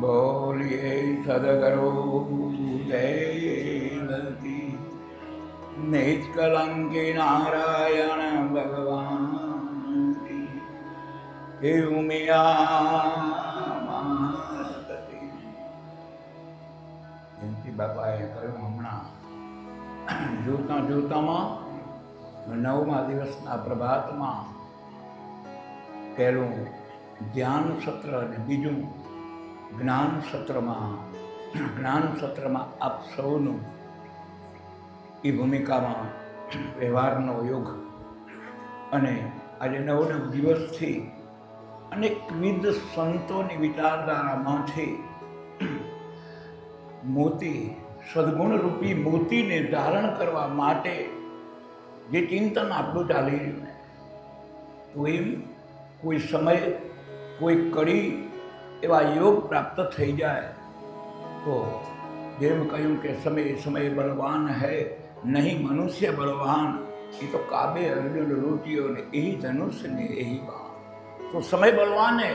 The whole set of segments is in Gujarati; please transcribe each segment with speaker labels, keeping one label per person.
Speaker 1: બોલીએ સદગુરુ દેવકી નિષ્કલંકી નારાયણ ભગવાન હે ઉમિયા જયંતિ બાપાએ કહ્યું હમણાં જોતા જોતામાં 9મા દિવસના પ્રભાતમાં પહેલું ધ્યાન સત્ર અને બીજું જ્ઞાન સત્રમાં આપ સૌનું એ ભૂમિકામાં વ્યવહારનો યોગ અને આજે 9 દિવસથી અનેકવિધ સંતોની વિચારધારામાંથી મોતી સદગુણરૂપી મોતીને ધારણ કરવા માટે જે ચિંતન આપણું ચાલી રહ્યું ને તો એમ કોઈ સમય કોઈ કડી એવા યોગ પ્રાપ્ત થઈ જાય તો જેમ કહ્યું કે સમય બલવાન હૈ નહીં મનુષ્ય બલવાન, એ તો કાબે અર્જુન રૂચિયો ને એ ધનુષ્ય ને એ બાણ. તો સમય બલવાન હે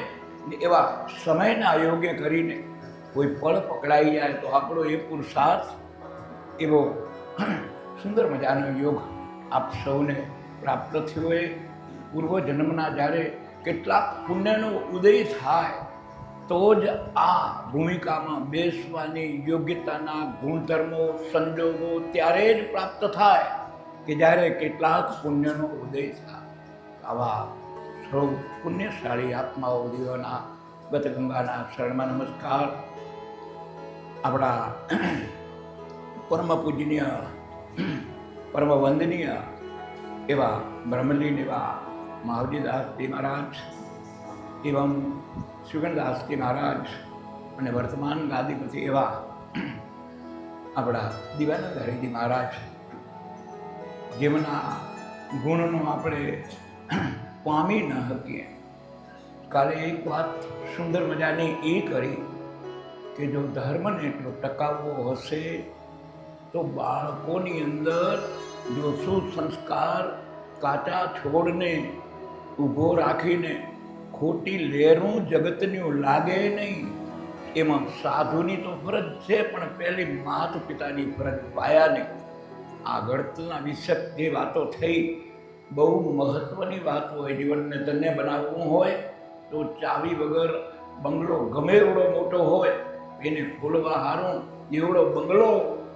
Speaker 1: એવા સમયના યોગે કરીને કોઈ ફળ પકડાઈ જાય તો આપણો એ પુરુષાર્થ એવો સુંદર મજાનો યોગ આપ સૌને પ્રાપ્ત થયો એ પૂર્વજન્મના જ્યારે કેટલાક પુણ્યનો ઉદય થાય તો જ આ ભૂમિકામાં બેસવાની યોગ્યતાના ગુણધર્મો સંજોગો ત્યારે જ પ્રાપ્ત થાય કે જ્યારે કેટલાક પુણ્યનો ઉદય થાય. આવા સૌ પુણ્યશાળી આત્માઓ દેવોના ગતગંગાના શરણમાં નમસ્કાર. આપણા પરમ પૂજનીય પરમ વંદનીય એવા બ્રહ્મલીન એવા મહાવજીદાસજી મહારાજ એવં સુગણદાસજી મહારાજ અને વર્તમાન ગાદીપતિ એવા આપણા દિવાનંદ હરિજી મહારાજ, જેમના ગુણનો આપણે પામી ન શકીએ. કાલે એક વાત સુંદર મજાની એ કરી કે જો ધર્મને એટલો ટકાવવો હશે તો બાળકોની અંદર જો સુસંસ્કાર કાચા છોડને ઊભો રાખીને ખોટી લહેરું જગતની લાગે નહીં. એમાં સાધુની તો ફરજ છે, પણ પહેલી માતા પિતાની ફરજ પાયાની. આગળના વિષય જે વાતો થઈ બહુ મહત્વની વાત હોય. જીવનને ધન્ય બનાવવું હોય તો ચાવી વગર બંગલો ગમે એવડો મોટો હોય એને ખોલવા હારું એવડો બંગલો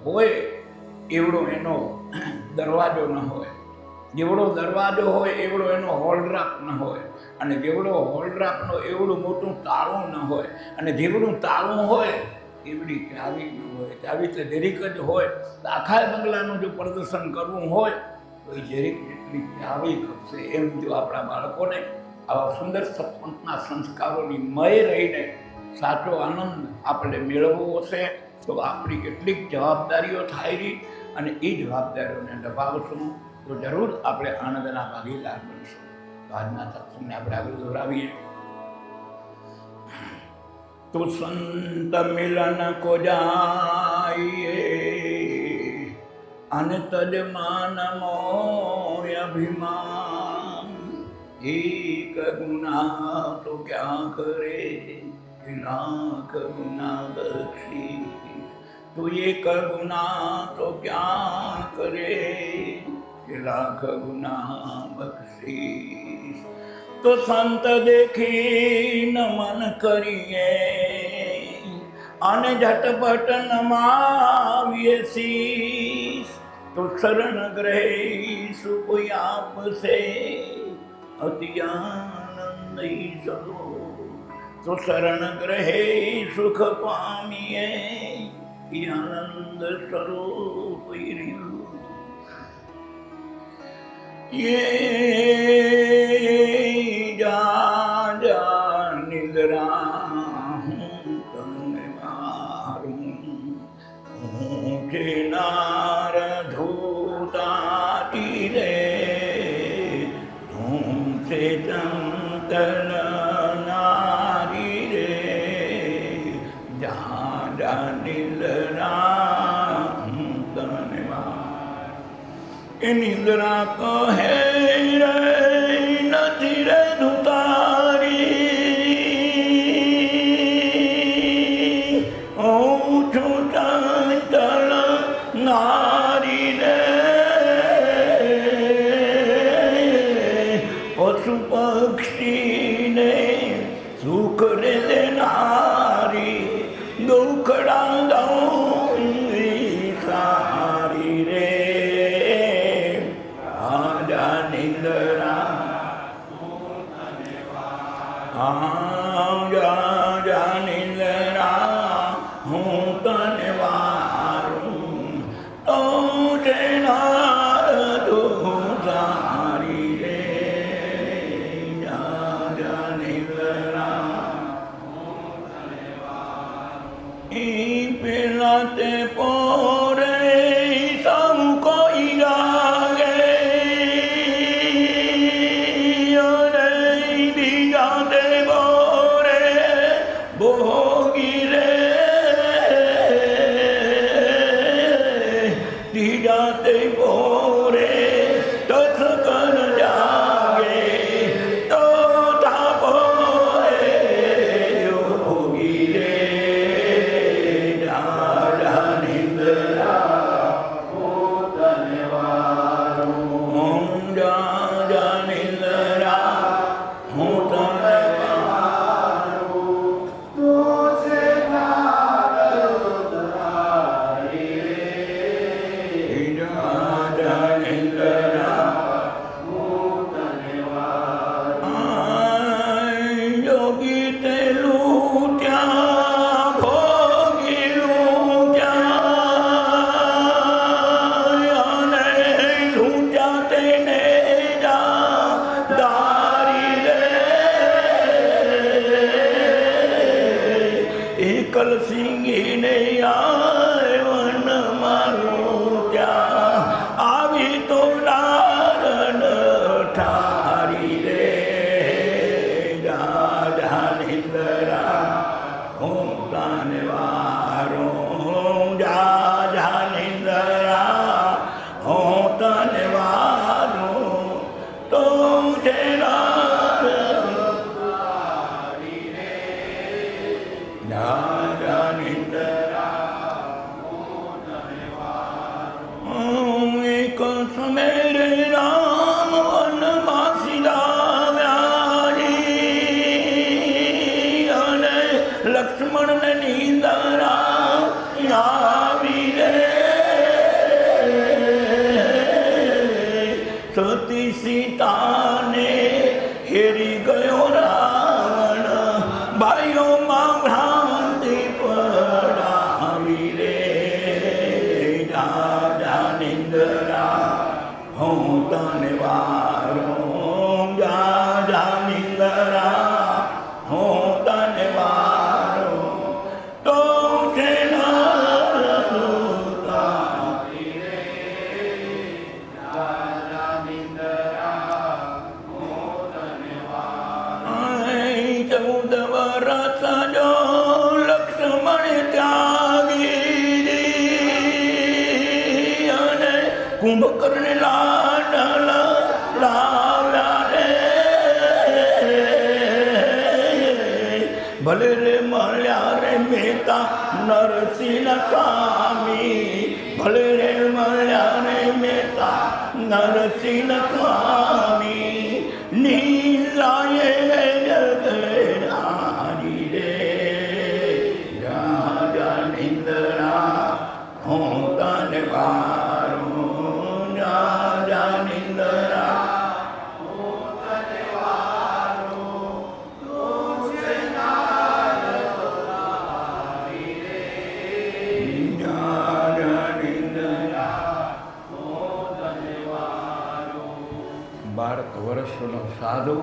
Speaker 1: હોય એવડો એનો દરવાજો ન હોય, જેવડો દરવાજો હોય એવડો એનો હોલડ્રાપ ન હોય, અને જેવડો હોલડ્રાપનો એવડું મોટું તાળું ન હોય, અને જેવડું તાળું હોય એવડી ચાવી ન હોય. ચાવી તો જરીક જ હોય. આખા બંગલાનું જો પ્રદર્શન કરવું હોય તો એ જરીક જેટલી ચાવી ખપશે. એમ જો આપણા બાળકોને આવા સુંદર સત્પંથના સંસ્કારોની મય રહીને સાચો આનંદ આપણે મેળવવો હશે તો આપણી કેટલીક જવાબદારીઓ થાય રહી, અને એ જવાબદારીઓને નિભાવશું તો જરૂર આપણે આનંદના ભાગીદાર બનશું. તો આજના સત્સંગને આપણે આગળ દોરાવીએ. તો સંત મિલન કો જાઈએ અન તજ માન મોય અભિમાન, એક ગુના તો ક્યાં કરે લાખ ગુના બક્ષી, તો એક ગુના તો ક્યાં કરે લાખ ગુના બક્ષી. તો સંત દેખી નમન કરીએ અને ઝટપટ નમાવીએ શીશ, તો શરણ ગ્રહે સુખ આપશે અતિ આનંદ ઈશ્વરો. તો શરણ ગ્રહે સુખ પામીએ આનંદ સ્વરૂપ ये जा जा निद्रा તમને મારું ઊંચે નાર ધૂતાતી રે ઊંચે ચંતન નારી રે જા જા નિદ્રા તને માર. એ નિદ્રા કહે રે નથી રે ધુતારી, પશુ પક્ષીને સુખ રે દેનારી, દુખડા દઉં સારી રે. આજા નિંદરા આજા નિંદરા હું તને વારું, તો જેના દુધારી રે. આજા નિંદરા ઈ પેલા તે પોરે સૌ કોઈ જાગે, અને બીજા તે પોરે ભોગી રે. ત્રીજા તે પોરે તથ કર જાગે, તો થાપો ભોગી રે. કલસિંગીને વન મારું ત્યાં આવી તો નારણ ઠારી રે. રાજા નિંદરા હું તને વારું, રાજા નિંદરા હું તને વારું, તો જેના મેરે રામ વનમાં સીધાવ્યાજી, અને લક્ષ્મણને નિંદરા આવી રે. સતી સીતાને હેરી ગયો રાવણ, ભાઈઓમાં ભ્રાંતિ પડાવી રે. રાજા નિંદરા હું તને વારું, રાજા નિંદરા હું તને વારું, તો ચૌદ વરસ જો લક્ષ્મણ ત્યાગી, અને કુંભકર્ણ લાડલ લાવ્યા રે. ભલે રે મળ્યા રે મહેતા નરસિંહ સ્વામી, ભલે રે મળ્યા રે મહેતા નરસિંહ સ્વામી. નીલાએ રે જગનારી રે. રાજા નિંદરા હું તને વારું, રાજા નિંદરા હું તને વારું, તો જેના દુધારી રે. રાજા નિંદરા હું તને વારું. 12 વર્ષનો સાધુ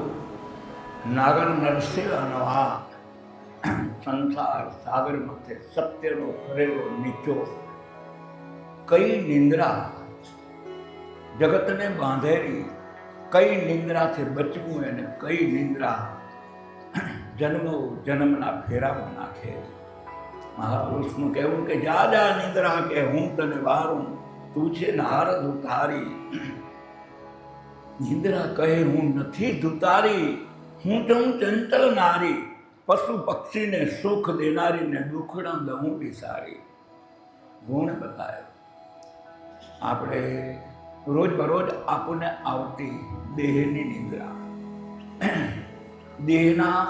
Speaker 1: નાગર નરસિંહનો આ સંસાર સાગર માથે સત્યનો કરેલો નીચો, કઈ નિંદ્રા જગતને બાંધેલી, કઈ નિંદ્રાથી બચવું એને કઈ નિંદ્રા જન્મો જન્મના ફેરામાં નાખેલી. મહાપુરુષનું કહેવું કે જા જા નિંદ્રા કે હું તને વારું, તું છે નારદ ઉતારી. નિંદ્રા કહે હું નથી ધુતારી, હું છું ચંચલ નારી, પશુ પક્ષીને સુખ દેનારીને દુખડા દઉં વિસારી. ગુણ બતાવ્યો. આપણે રોજ બરોજ આપણને આવતી દેહની નિંદ્રા, દેહના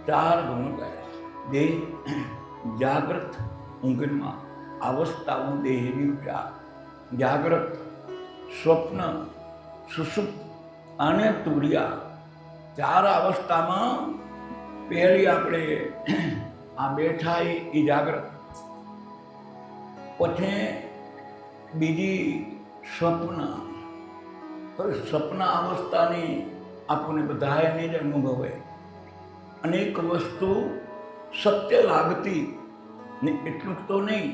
Speaker 1: 4 ગુણ કયા? દેહ, જાગ્રત, ઊંઘમાં અવસ્થાઓ દેહની 4: જાગ્રત, સ્વપ્ન, સુષુપ્ત અને તુર્યા. 4 અવસ્થામાં પહેલી આપણે આ બેઠા એ જાગ્રત, પછી બીજી સ્વપ્ન. સ્વપ્ન અવસ્થાની આપણને બધાને જ અનુભવે. અનેક વસ્તુ સત્ય લાગતી ને એટલું તો નહીં,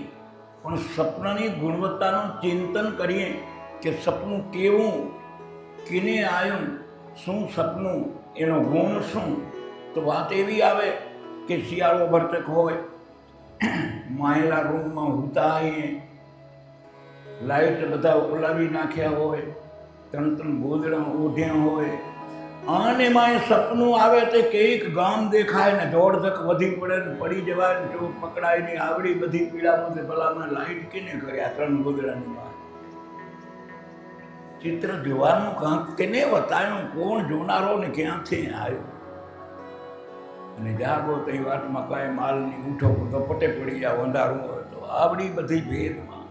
Speaker 1: પણ સપનાની ગુણવત્તાનું ચિંતન કરીએ કે સપનું કેવું, કેને આવ્યું, શું સપનું, એનો ગુણ શું. તો વાત એવી આવે કે શિયાળો ભરતક હોય, માયેલા રૂમમાં હુતા આવીએ, લાઇટ બધા ઓલાવી નાખ્યા હોય, 3 ગોદડા ઓઢ્યા હોય, અને એમાં સપનું આવે તો કંઈક ગામ દેખાય ને દોડધક વધી પડે ને પડી જવાય ને ચોટ પકડાય ને આવડી બધી પીડામાં ભલામાં લાઈટ કેને કર્યા 3 ગોદડાની વાત. ચિત્ર જોવાનું કાંક કેને બતાવ્યું, કોણ જોનારો ને ક્યાંથી આવ્યો. અને જાગો તો એ વાતમાં કાંઈ માલની ઉઠો તો પટે પડી જાવ, અંધારું હોય તો આવડી બધી ભેદમાં.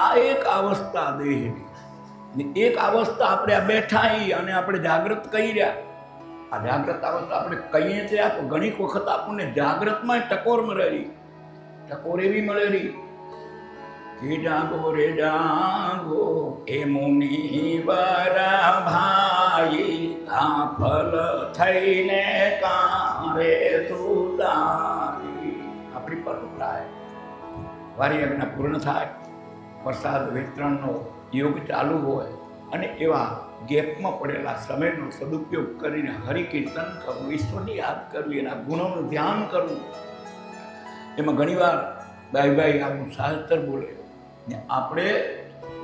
Speaker 1: આ એક અવસ્થા દેહની. એક અવસ્થા આપણે આ બેઠા અને આપણે જાગૃત કહી રહ્યા. આ જાગૃત અવસ્થા આપણે કહીએ છીએ, ઘણી વખત આપણને જાગૃતમાં ટકોર મળેલી, ટકોર એવી મળેલી કે જાગો રે જાગો એ મુનિવર ભાઈ, ગાફલ થઈને કારે સુતારી. આપણી પરંપરા વારી યજ્ઞ પૂર્ણ થાય, પ્રસાદ વિતરણનો યોગ ચાલુ હોય અને એવા ગેપમાં પડેલા સમયનો સદુપયોગ કરીને હરિકીર્તન કરવું, ઈશ્વરની યાદ કરવી, એના ગુણોનું ધ્યાન કરવું. એમાં ઘણીવાર ભાઈ આવું શાસ્ત્ર બોલે ને આપણે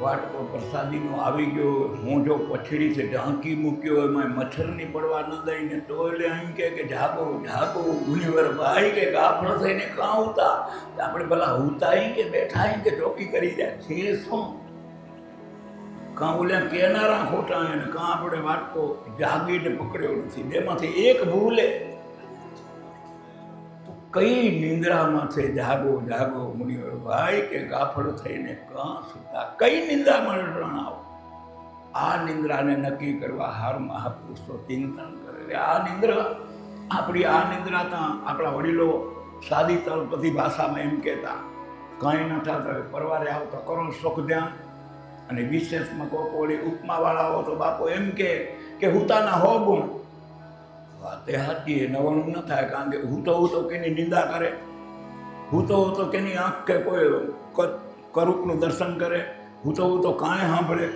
Speaker 1: વાટકો પ્રસાદીનો આવી ગયો, હું જો પછડીથી ઢાંકી મૂક્યો, એમાં મચ્છરની પડવા ન દઈને તો એટલે એમ કે જાગો જાગો મુનિવર ભાઈ, કે ગાફળ થઈને કાં ઉતા. આપણે ભલા ઉતાઈ કે બેઠા કે ચોકી કરી જાય છે શું? કાં ઓલ્યા કેનારા ખોટા અને કાં આપણે વાટકો જાગીને પકડ્યો નથી. બેમાંથી એક ભૂલે તો કઈ નિંદ્રામાં છે જાગો જાગો મુનિવર ભાઈ, કે ગાફળ થઈને કાં સુતા. કઈ નિંદ્રામાં જણાવો. આ નિંદ્રાને નક્કી કરવા હાર મહાપુરુષો ચિંતન કરે. આ નિંદ્રા આપણી, આ નિંદ્રા ત્યાં આપણા વડીલો સાદી તળપદી ભાષામાં એમ કહેતા, કાંઈ ન થતા પરવારે આવતો કરો સુખ ધ્યાન. અને વિશેષમાં કોકોળી ઉપમાવાળાઓ તો બાપો એમ કે હુતાના 100 ગુણ. વાતે હાથી એ 99 ન થાય, કારણ કે હૂતો કેની નિંદા કરે, હૂતો કેની આંખ કે કોઈ કરૂપનું દર્શન કરે, હૂતો કાંઈ સાંભળે,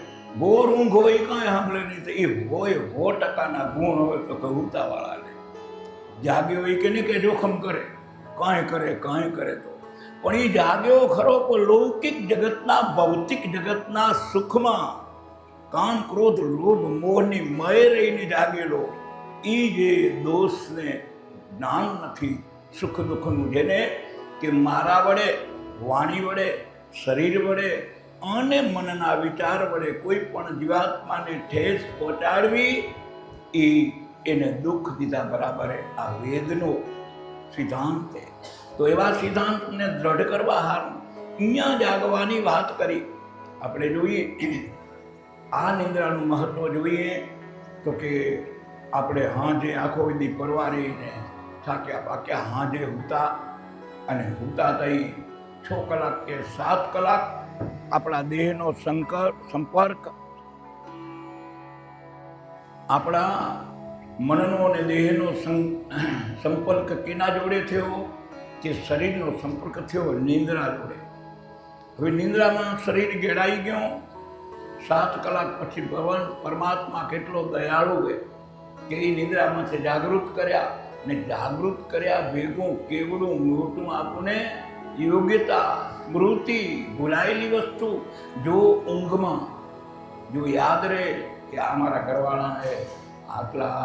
Speaker 1: ગોર ઊંઘ હોય કાંઈ સાંભળે નહીં. તો એ હોય 100% ગુણ હોય તો કે હૂતાવાળાને. જાગ્યો હોય કે નહીં કે જોખમ કરે, કાંઈ કરે તો પણ એ જાગ્યો ખરો, પણ લૌકિક જગતના, ભૌતિક જગતના સુખમાં કામ ક્રોધ લોભ મોહની મય રહીને જાગેલો. એ જે દોષને જ્ઞાન નથી સુખ દુઃખનું, જેને કે મારા વડે, વાણી વડે, શરીર વડે અને મનના વિચાર વડે કોઈ પણ જીવાત્માને ઠેસ પહોંચાડવી, એને દુઃખ દીધા બરાબર. આ વેદનો સિદ્ધાંત છે. તો એવા સિદ્ધાંતને દ્રઢ કરવા હારું અહીંયા જાગવાની વાત કરી. આપણે જોઈએ આ નિંદ્રાનું મહત્વ જોઈએ તો કે આપણે હાજે આખો દી પરવારીને થાક્યા પાક્યા હાજે હુતા, અને હુતા થઈ 6 કલાક કે 7 કલાક આપણા દેહનો સંપર્ક, આપણા મનનો અને દેહનો સંપર્ક કેના જોડે થયો? કે શરીરનો સંપર્ક થયો નિંદ્રા જોડે. હવે નિંદ્રામાં શરીર ઘેડાઈ ગયો. 7 કલાક પછી ભગવાન પરમાત્મા કેટલો દયાળુ છે કે એ નિંદ્રામાંથી જાગૃત કર્યા, ને જાગૃત કર્યા ભેગું કેવડું મોટું આપણને યોગ્યતા, સ્મૃતિ, ભૂલાયેલી વસ્તુ જો ઊંઘમાં જો યાદ રહે કે આ મારા ઘરવાળા હે, આટલા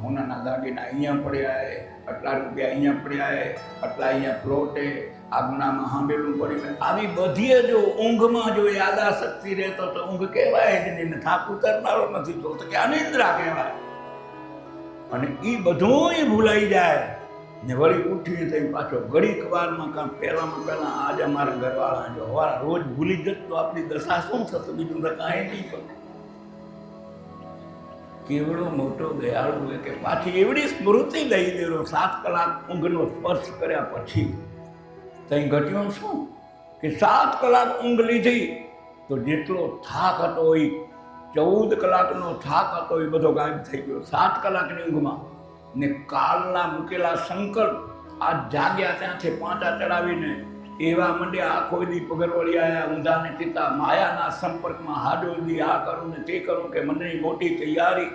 Speaker 1: હોનાના દાગીના અહીંયા પડ્યા હે, આટલા રૂપિયા અહીંયા પડ્યા હે, આટલા અહીંયા પ્લોટ હે, આજ્ઞામાં સાંભળેલું પડ્યું. આવી બધી જો ઊંઘમાં જો યાદાશક્તિ રહેતો તો ઊંઘ કહેવાય જ નહીં. થાક ઉતરનારો નથી તો કે અનિદ્રા કહેવાય. અને એ બધુંય ભૂલાઈ જાય ને વળી ઉઠી થઈ પાછો ઘડીક વારમાં કામ પહેલાં આજ અમારા ઘરવાળા જો હવારા રોજ ભૂલી જત તો આપણી દશા શું થતું, બીજું તો કાંઈ નહીં. પણ કેવડો મોટો દયાળુ હોય કે પાછી એવડી સ્મૃતિ લઈ દેલો 7 કલાક ઊંઘનો સ્પર્શ કર્યા પછી. ત્યાં ઘટ્યું શું કે 7 કલાક ઊંઘ લીધી તો જેટલો થાક હતો એ 14 કલાકનો થાક હતો એ બધો ગાયબ થઈ ગયો 7 કલાકની ઊંઘમાં. ને કાલના મૂકેલા સંકલ્પ આ જાગ્યા ત્યાંથી પાંચા ચડાવીને એવા મંડ્યા આખો દી પગરવળી આવ્યા ઊંધાને ચિત્તા માયાના સંપર્કમાં હાડોદી આ કરું ને તે કરું કે મનની મોટી તૈયારી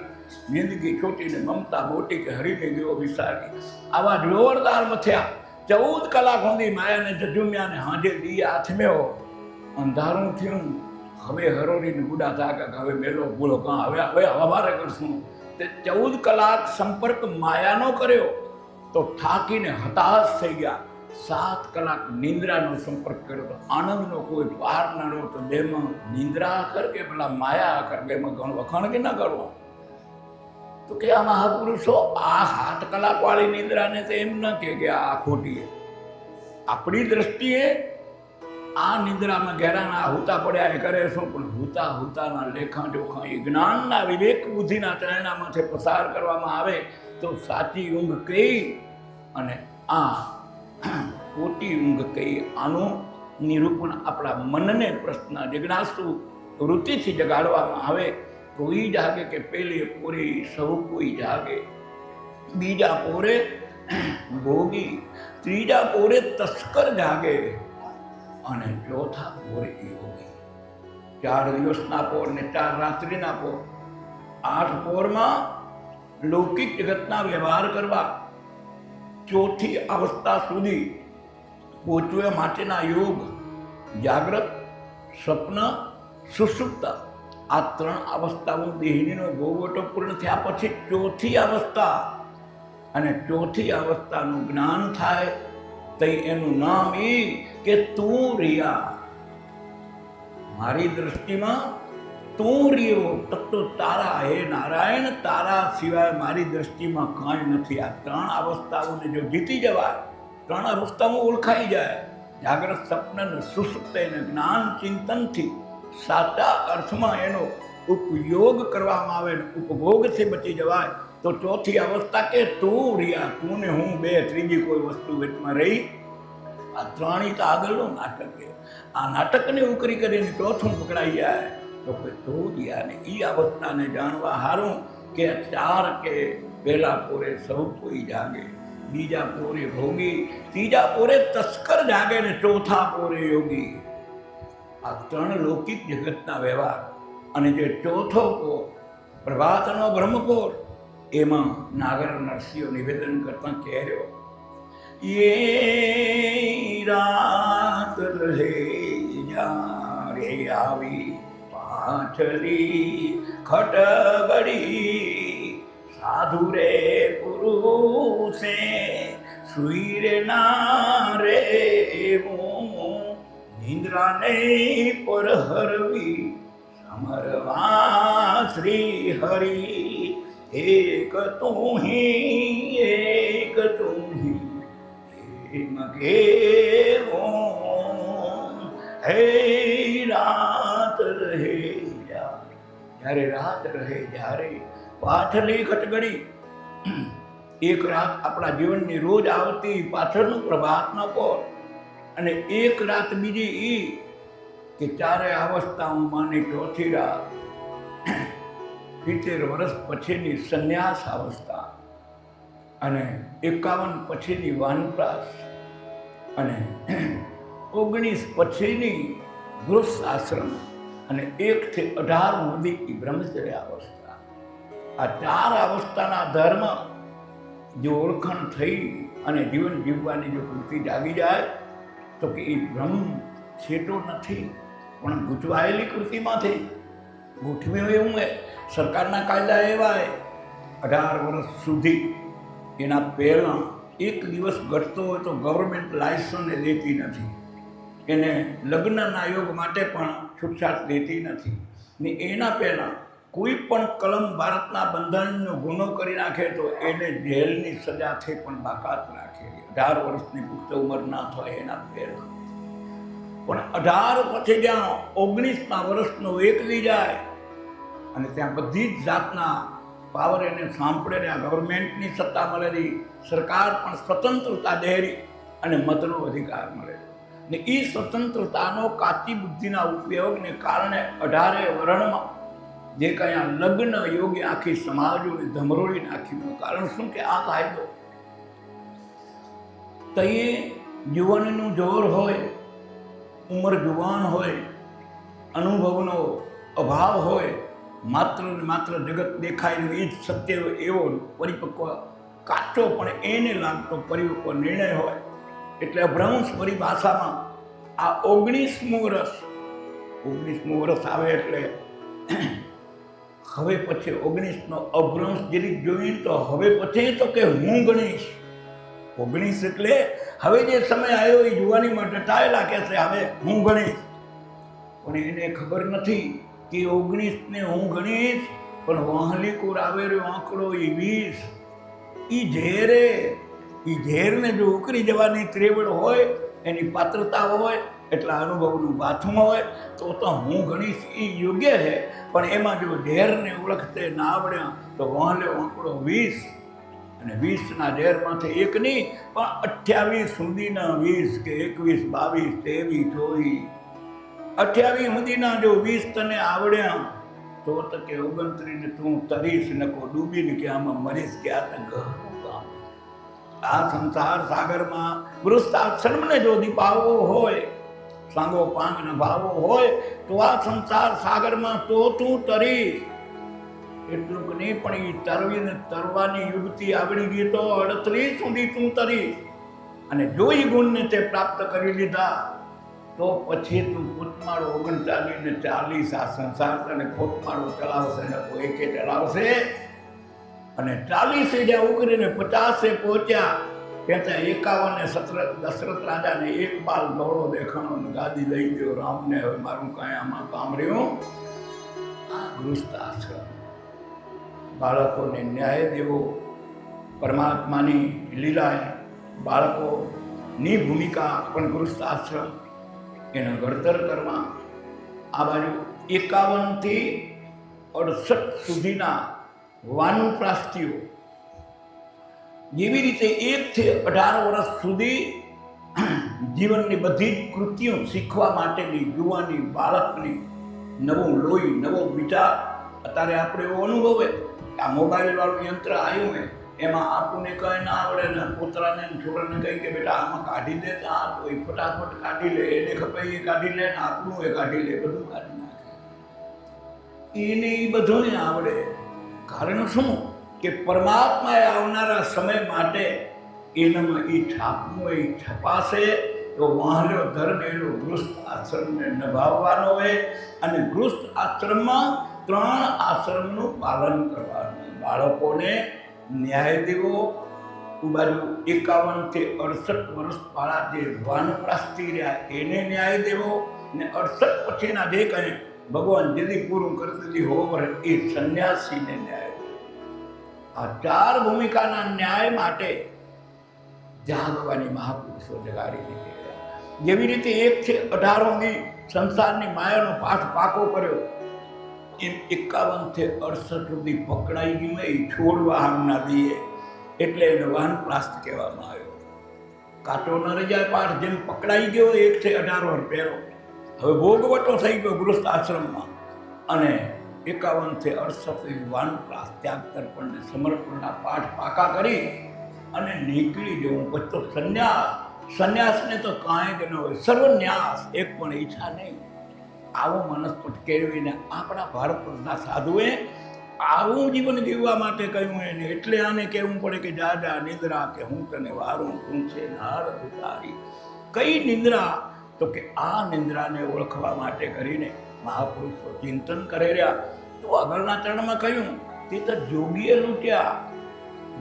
Speaker 1: જિંદગી છોટી ને મમતા મોટી કે હરીને ગયો વિસારી. આવા જોરદાર મથ્યા 14 કલાક સુધી માયાને જજુમ્યા ને હાજે દી આથમ્યો અંધારું થયું. હવે હરોરીને ગુડા થાકા હવે મેલો ભૂલો કાં હવે હવારે કરશું. તે 14 કલાક સંપર્ક માયાનો કર્યો તો થાકીને હતાશ થઈ ગયા. 7 કલાક નિંદ્રાનો સંપર્ક કર્યો તો આનંદનો કોઈ પાર ન રહ્યો. તો બેમાં નિંદ્રા કર કે પેલા માયા કર બેમાં ઘણું વખાણ કે ન કરવો. તો કે આ મહાપુરુષો આ 7 કલાક વાળી નિંદ્રાને તો એમ ન કે આ ખોટી. આપણી દ્રષ્ટિએ આ નિંદ્રામાં ઘેરાના હુતા પડ્યા એ કરે શું, પણ હુતાના લેખા જોખા એ જ્ઞાનના વિવેક બુદ્ધિના ચરણામાંથી પસાર કરવામાં આવે તો સાચી ઊંઘ કઈ અને આ ખોટી ઊંઘ કઈ. આનું નિરૂપણ આપણા મનને પ્રશ્ન જિજ્ઞાસુ વૃત્તિથી જગાડવામાં આવે. કોઈ જાગે કે પેલી પૂરી સૌ કોઈ જાગે, બીજા પોરે ભોગી, ત્રીજા પોરે તસ્કર જાગે અને ચોથા પોરે યોગી. 4 દિવસના પોર ને 4 રાત્રિના પોર, 8 પોરમાં લૌકિક જગતના વ્યવહાર કરવા, ચોથી અવસ્થા સુધી પહોંચવા માટેના યોગ, જાગ્રત, સ્વપ્ન, સુષુપ્ત આ 3 અવસ્થાઓ દેહીનો ભોગવટો પૂર્ણ થયા પછી ચોથી અવસ્થા અને ચોથી અવસ્થાનું જ્ઞાન થાય તો એનું નામ એ કે તું રિયા. મારી દ્રષ્ટિમાં તું રહ્યો તો તારા, હે નારાયણ તારા સિવાય મારી દ્રષ્ટિમાં કાંઈ નથી. આ 3 અવસ્થાઓને જો જીતી જવાય, 3 અવસ્થાઓ ઓળખાઈ જાય, જાગ્રત, સ્વપ્ન, સુષુપ્ત એને જ્ઞાન ચિંતનથી સાચા અર્થમાં એનો ઉપયોગ કરવામાં આવે, ઉપભોગથી બચી જવાય તો ચોથી અવસ્થા કે તું રિયા, તું ને હું બે, ત્રીજી કોઈ વસ્તુ વચમાં રહી. આ 3 તો આગળનું નાટક છે. આ નાટકને ઉકરી કરીને ચોથું પકડાઈ જાય તો કોઈ તું રિયા ને એ અવસ્થાને જાણવા હારું કે 4 કે પહેલા પોરે સૌ કોઈ જાગે, બીજા પોરે ભોગી, ત્રીજા પોરે તસ્કર જાગે ને ચોથા પોરે યોગી. આ 3 લૌકિક જગતના વ્યવહાર અને જે ચોથો પોર પ્રભાતનો બ્રહ્મપોર એમાં નાગર નરસિંહો નિવેદન કરતા કહેર્યો, ये रात रहे जारे આવી પાછલી ખટબડી, સાધુ રે પુરુષે સુઈ રે ના રે નિંદ્રાને પર હરવી સમરવા શ્રી હરિ, એક તું ही मगे वो हे रात रहे जा. જ્યારે રાત રહે જ્યારે પાછલી ખટગડી, એક રાત આપણા જીવનની રોજ આવતી પાછળનું પ્રભાતનો પોર અને એક રાત બીજી ઈ કે 4 અવસ્થાઓમાં ની ચોથી રાત 70 વર્ષ પછીની સંન્યાસ અવસ્થા અને 51 પછીની વાનપ્રાસ અને 19 પછીની ગૃહસ્થ આશ્રમ અને 1 થી 18 સુધી બ્રહ્મચર્ય અવસ્થા. આ 4 અવસ્થાના ધર્મ જો ઓળખાણ થઈ અને જીવન જીવવાની જો કૃતિ જાગી જાય તો કે એ બ્રહ્મ છેટો નથી પણ ગૂંચવાયેલી કૃતિમાંથી ગોઠવ્યું. એવું એ સરકારના કાયદા એવા 18 વર્ષ સુધી એના પહેલાં 1 દિવસ ઘટતો હોય તો ગવર્મેન્ટ લાયસન્સ દેતી નથી, એને લગ્નના યોગ માટે પણ છૂટછાટ દેતી નથી ને એના પહેલાં કોઈ પણ કલમ ભારતના બંધારણનો ગુનો કરી નાખે તો એને જેલની સજાથી પણ બાકાત રાખે. 18 વર્ષની પુખ્ત ઉંમર ના થાય એના પહેલા. પણ 18 પછી જ્યાં 19મા વર્ષનો એકલી જાય અને ત્યાં બધી જ જાતના પાવર એને સાંભળે ને આ ગવર્મેન્ટની સત્તા મળેલી, સરકાર પણ સ્વતંત્રતા દેરી અને મતનો અધિકાર મળે ને એ સ્વતંત્રતાનો કાચી બુદ્ધિના ઉપયોગને કારણે 18 વર્ષમાં જે કંઈ આ લગ્ન યોગ્ય આખી સમાજોને ધમરોળી નાખ્યું. કારણ શું કે આ કાયદો તો એ યુવાનનું જોર હોય, ઉંમર જુવાન હોય, અનુભવનો અભાવ હોય, માત્ર ને માત્ર જગત દેખાયનું એ જ સત્ય એવો પરિપક્વ કાચો પણ એને લાગતો પરિપક્વ નિર્ણય હોય. એટલે અભ્રંશ પરિભાષામાં આ 19મું વર્ષ આવે એટલે હવે પછી 19નો અભ્રંશ જરીક જોઈએ તો હવે પછી તો કે હું ગણીશ. 19 એટલે હવે જે સમય આવ્યો એ યુવાનીમાં ટટાયેલા કે છે હવે હું ગણીશ. પણ એને ખબર નથી કે 19ને હું ગણીશ પણ વાહલી કોર આવેલો આંકડો એ 20. એ ઝેરને જો ઉકળી જવાની ત્રેવડ હોય, એની પાત્રતા હોય, એટલા અનુભવનું બાથું હોય તો હું ગણીશ એ યોગ્ય છે. પણ એમાં જો ઝેરને ઓળખતે ના આવડ્યા તો વાહલ્યો આંકડો 20 અને 20ના ઝેરમાંથી એક નહીં પણ 28 સુધીના 20 કે 21, 22, 23, 24, 28 સુધીના જો 20 તને આવડ્યા તો કે 29 ને તું તરીશ નકો ડૂબીને કે આમાં મરીશ કે આ તંગ. આ સંસાર સાગરમાં ગૃહસ્થાશ્રમને જો દીપાવવો હોય, સાંગો પાંગ નભાવવો હોય તો આ સંસાર સાગરમાં તો તું તરીશ. એટલું કે નહીં પણ એ તરવીને તરવાની યુગતી આવડી ગઈ તો 38 સુધી તું તરીશ. અને જો એ ગુણને તે પ્રાપ્ત કરી લીધા તો પછી તું કોટમાળો 39 ને 40 આ સંસાર તને કોટમાળો ચલાવશે ને કોઈ એકે ચલાવશે. અને 40 જ્યાં ઉકળીને 50 પહોંચ્યા ત્યાં 51 દશરથ રાજાને એક બાલ દોડો દેખાણો ને ગાદી લઈ ગયો રામને. હવે મારું કાંઈ આમાં કામ રહ્યું. આ ગૃહસ્થ આશ્રમ બાળકોને ન્યાય દેવો, પરમાત્માની લીલાએ બાળકોની ભૂમિકા પણ ગૃહસ્થ આશ્રમ એનું ઘડતર કરવા. આ બાજુ 51 થી 68 સુધીના વાનપ્રાસ્તિઓ જેવી રીતે 1 થી 18 વર્ષ સુધી જીવનની બધી જ કૃતિઓ શીખવા માટેની યુવાની બાળકની નવું લોહી, નવો વિચાર. અત્યારે આપણે એવો અનુભવે કે આ મોબાઈલ વાળું યંત્ર આવ્યું હોય એમાં આપણને કંઈ ના આવડે ને પોતરાને છોકરાને કહી કે બેટા આમાં કાઢી દે તો આ તો ફટાફટ કાઢી લે, એને ખબર એ કાઢી લે ને આપણું એ કાઢી લે, બધું કાઢી નાખે. એને એ બધું આવડે. કારણ શું કે પરમાત્માએ આવનારા સમય માટે એનામાં એ છાપનું એ છપાશે તો વાહલ્યો ધર્મ એનો ગૃહસ્થ આશ્રમને નિભાવવાનો હોય. અને ગૃહસ્થ આશ્રમમાં 3 આશ્રમનું પાલન કરવાનું. બાળકોને ન્યાય દેવો, બાજુ 51 થી 68 વર્ષવાળા જે વાનપ્રાસ્તિ રહ્યા એને ન્યાય દેવો ને 68 પછીના જે કંઈ ભગવાન જેથી પૂરું કરતી હોવર એ સંન્યાસીને ન્યાય. આ 4 ભૂમિકાના ન્યાય માટે જાગવાની મહાપુરુષો જગાડી નીકળ્યા. જેવી રીતે 1 થી 18 સુધી સંસારની માયાનો પાઠ પાકો કર્યો એમ 51 થી 68 સુધી પકડાઈ ગયું એ છોડવા ના દઈએ એટલે એને વાનપ્રાસ્ત કહેવામાં આવ્યો. કાચો ન રહી જાય પાઠ જેમ પકડાઈ ગયો 1 થી 18 વર્ષ પહેલો હવે ભોગવટો થઈ ગયો ગૃહસ્થ આશ્રમમાં. અને 51 થી 68 વાનપ્રાસ્ત ત્યાગ તર્પણને સમર્પણના પાઠ પાકા કરી અને નીકળી જવું. પછી તો સંન્યાસને તો કાંઈ જ ન હોય, સર્વન્યાસ, એક પણ ઈચ્છા નહીં. આવો મનસ્પટ કેળવીને આપણા ભારતના સાધુએ આવું જીવન જીવવા માટે કહ્યું એને. એટલે આને કહેવું પડે કે જા જા નિદ્રા કે હું તને વારું તું છે નારદ ઉતારી. કઈ નિદ્રા? તો કે આ નિદ્રાને ઓળખવા માટે કરીને મહાપુરુષો ચિંતન કરી રહ્યા. તો આગળના ચરણમાં કહ્યું તે તો જોગીએ લૂંટ્યા,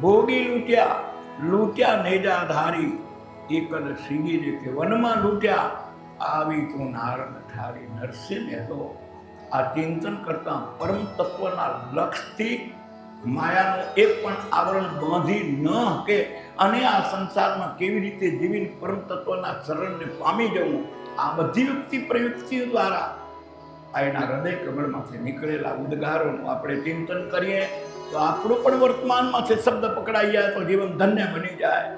Speaker 1: ભોગી લૂંટ્યા નેજાધારી. એકલ શ્રીગીને કે વનમાં લૂંટ્યા આવી તું નારદ ઠારી. નરસિંહને તો આ ચિંતન કરતા પરમ તત્વના લક્ષથી માયાનું એક પણ આવરણ બાંધી ન શકે અને આ સંસારમાં કેવી રીતે જીવીને પરમ તત્વના શરણને પામી જવું, આ બધી યુક્તિ પ્રયુક્તિઓ દ્વારા આ એના હૃદય કમળમાંથી નીકળેલા ઉદ્ગારોનું આપણે ચિંતન કરીએ તો આપણું પણ વર્તમાનમાંથી શબ્દ પકડાઈ જાય તો જીવન ધન્ય બની જાય.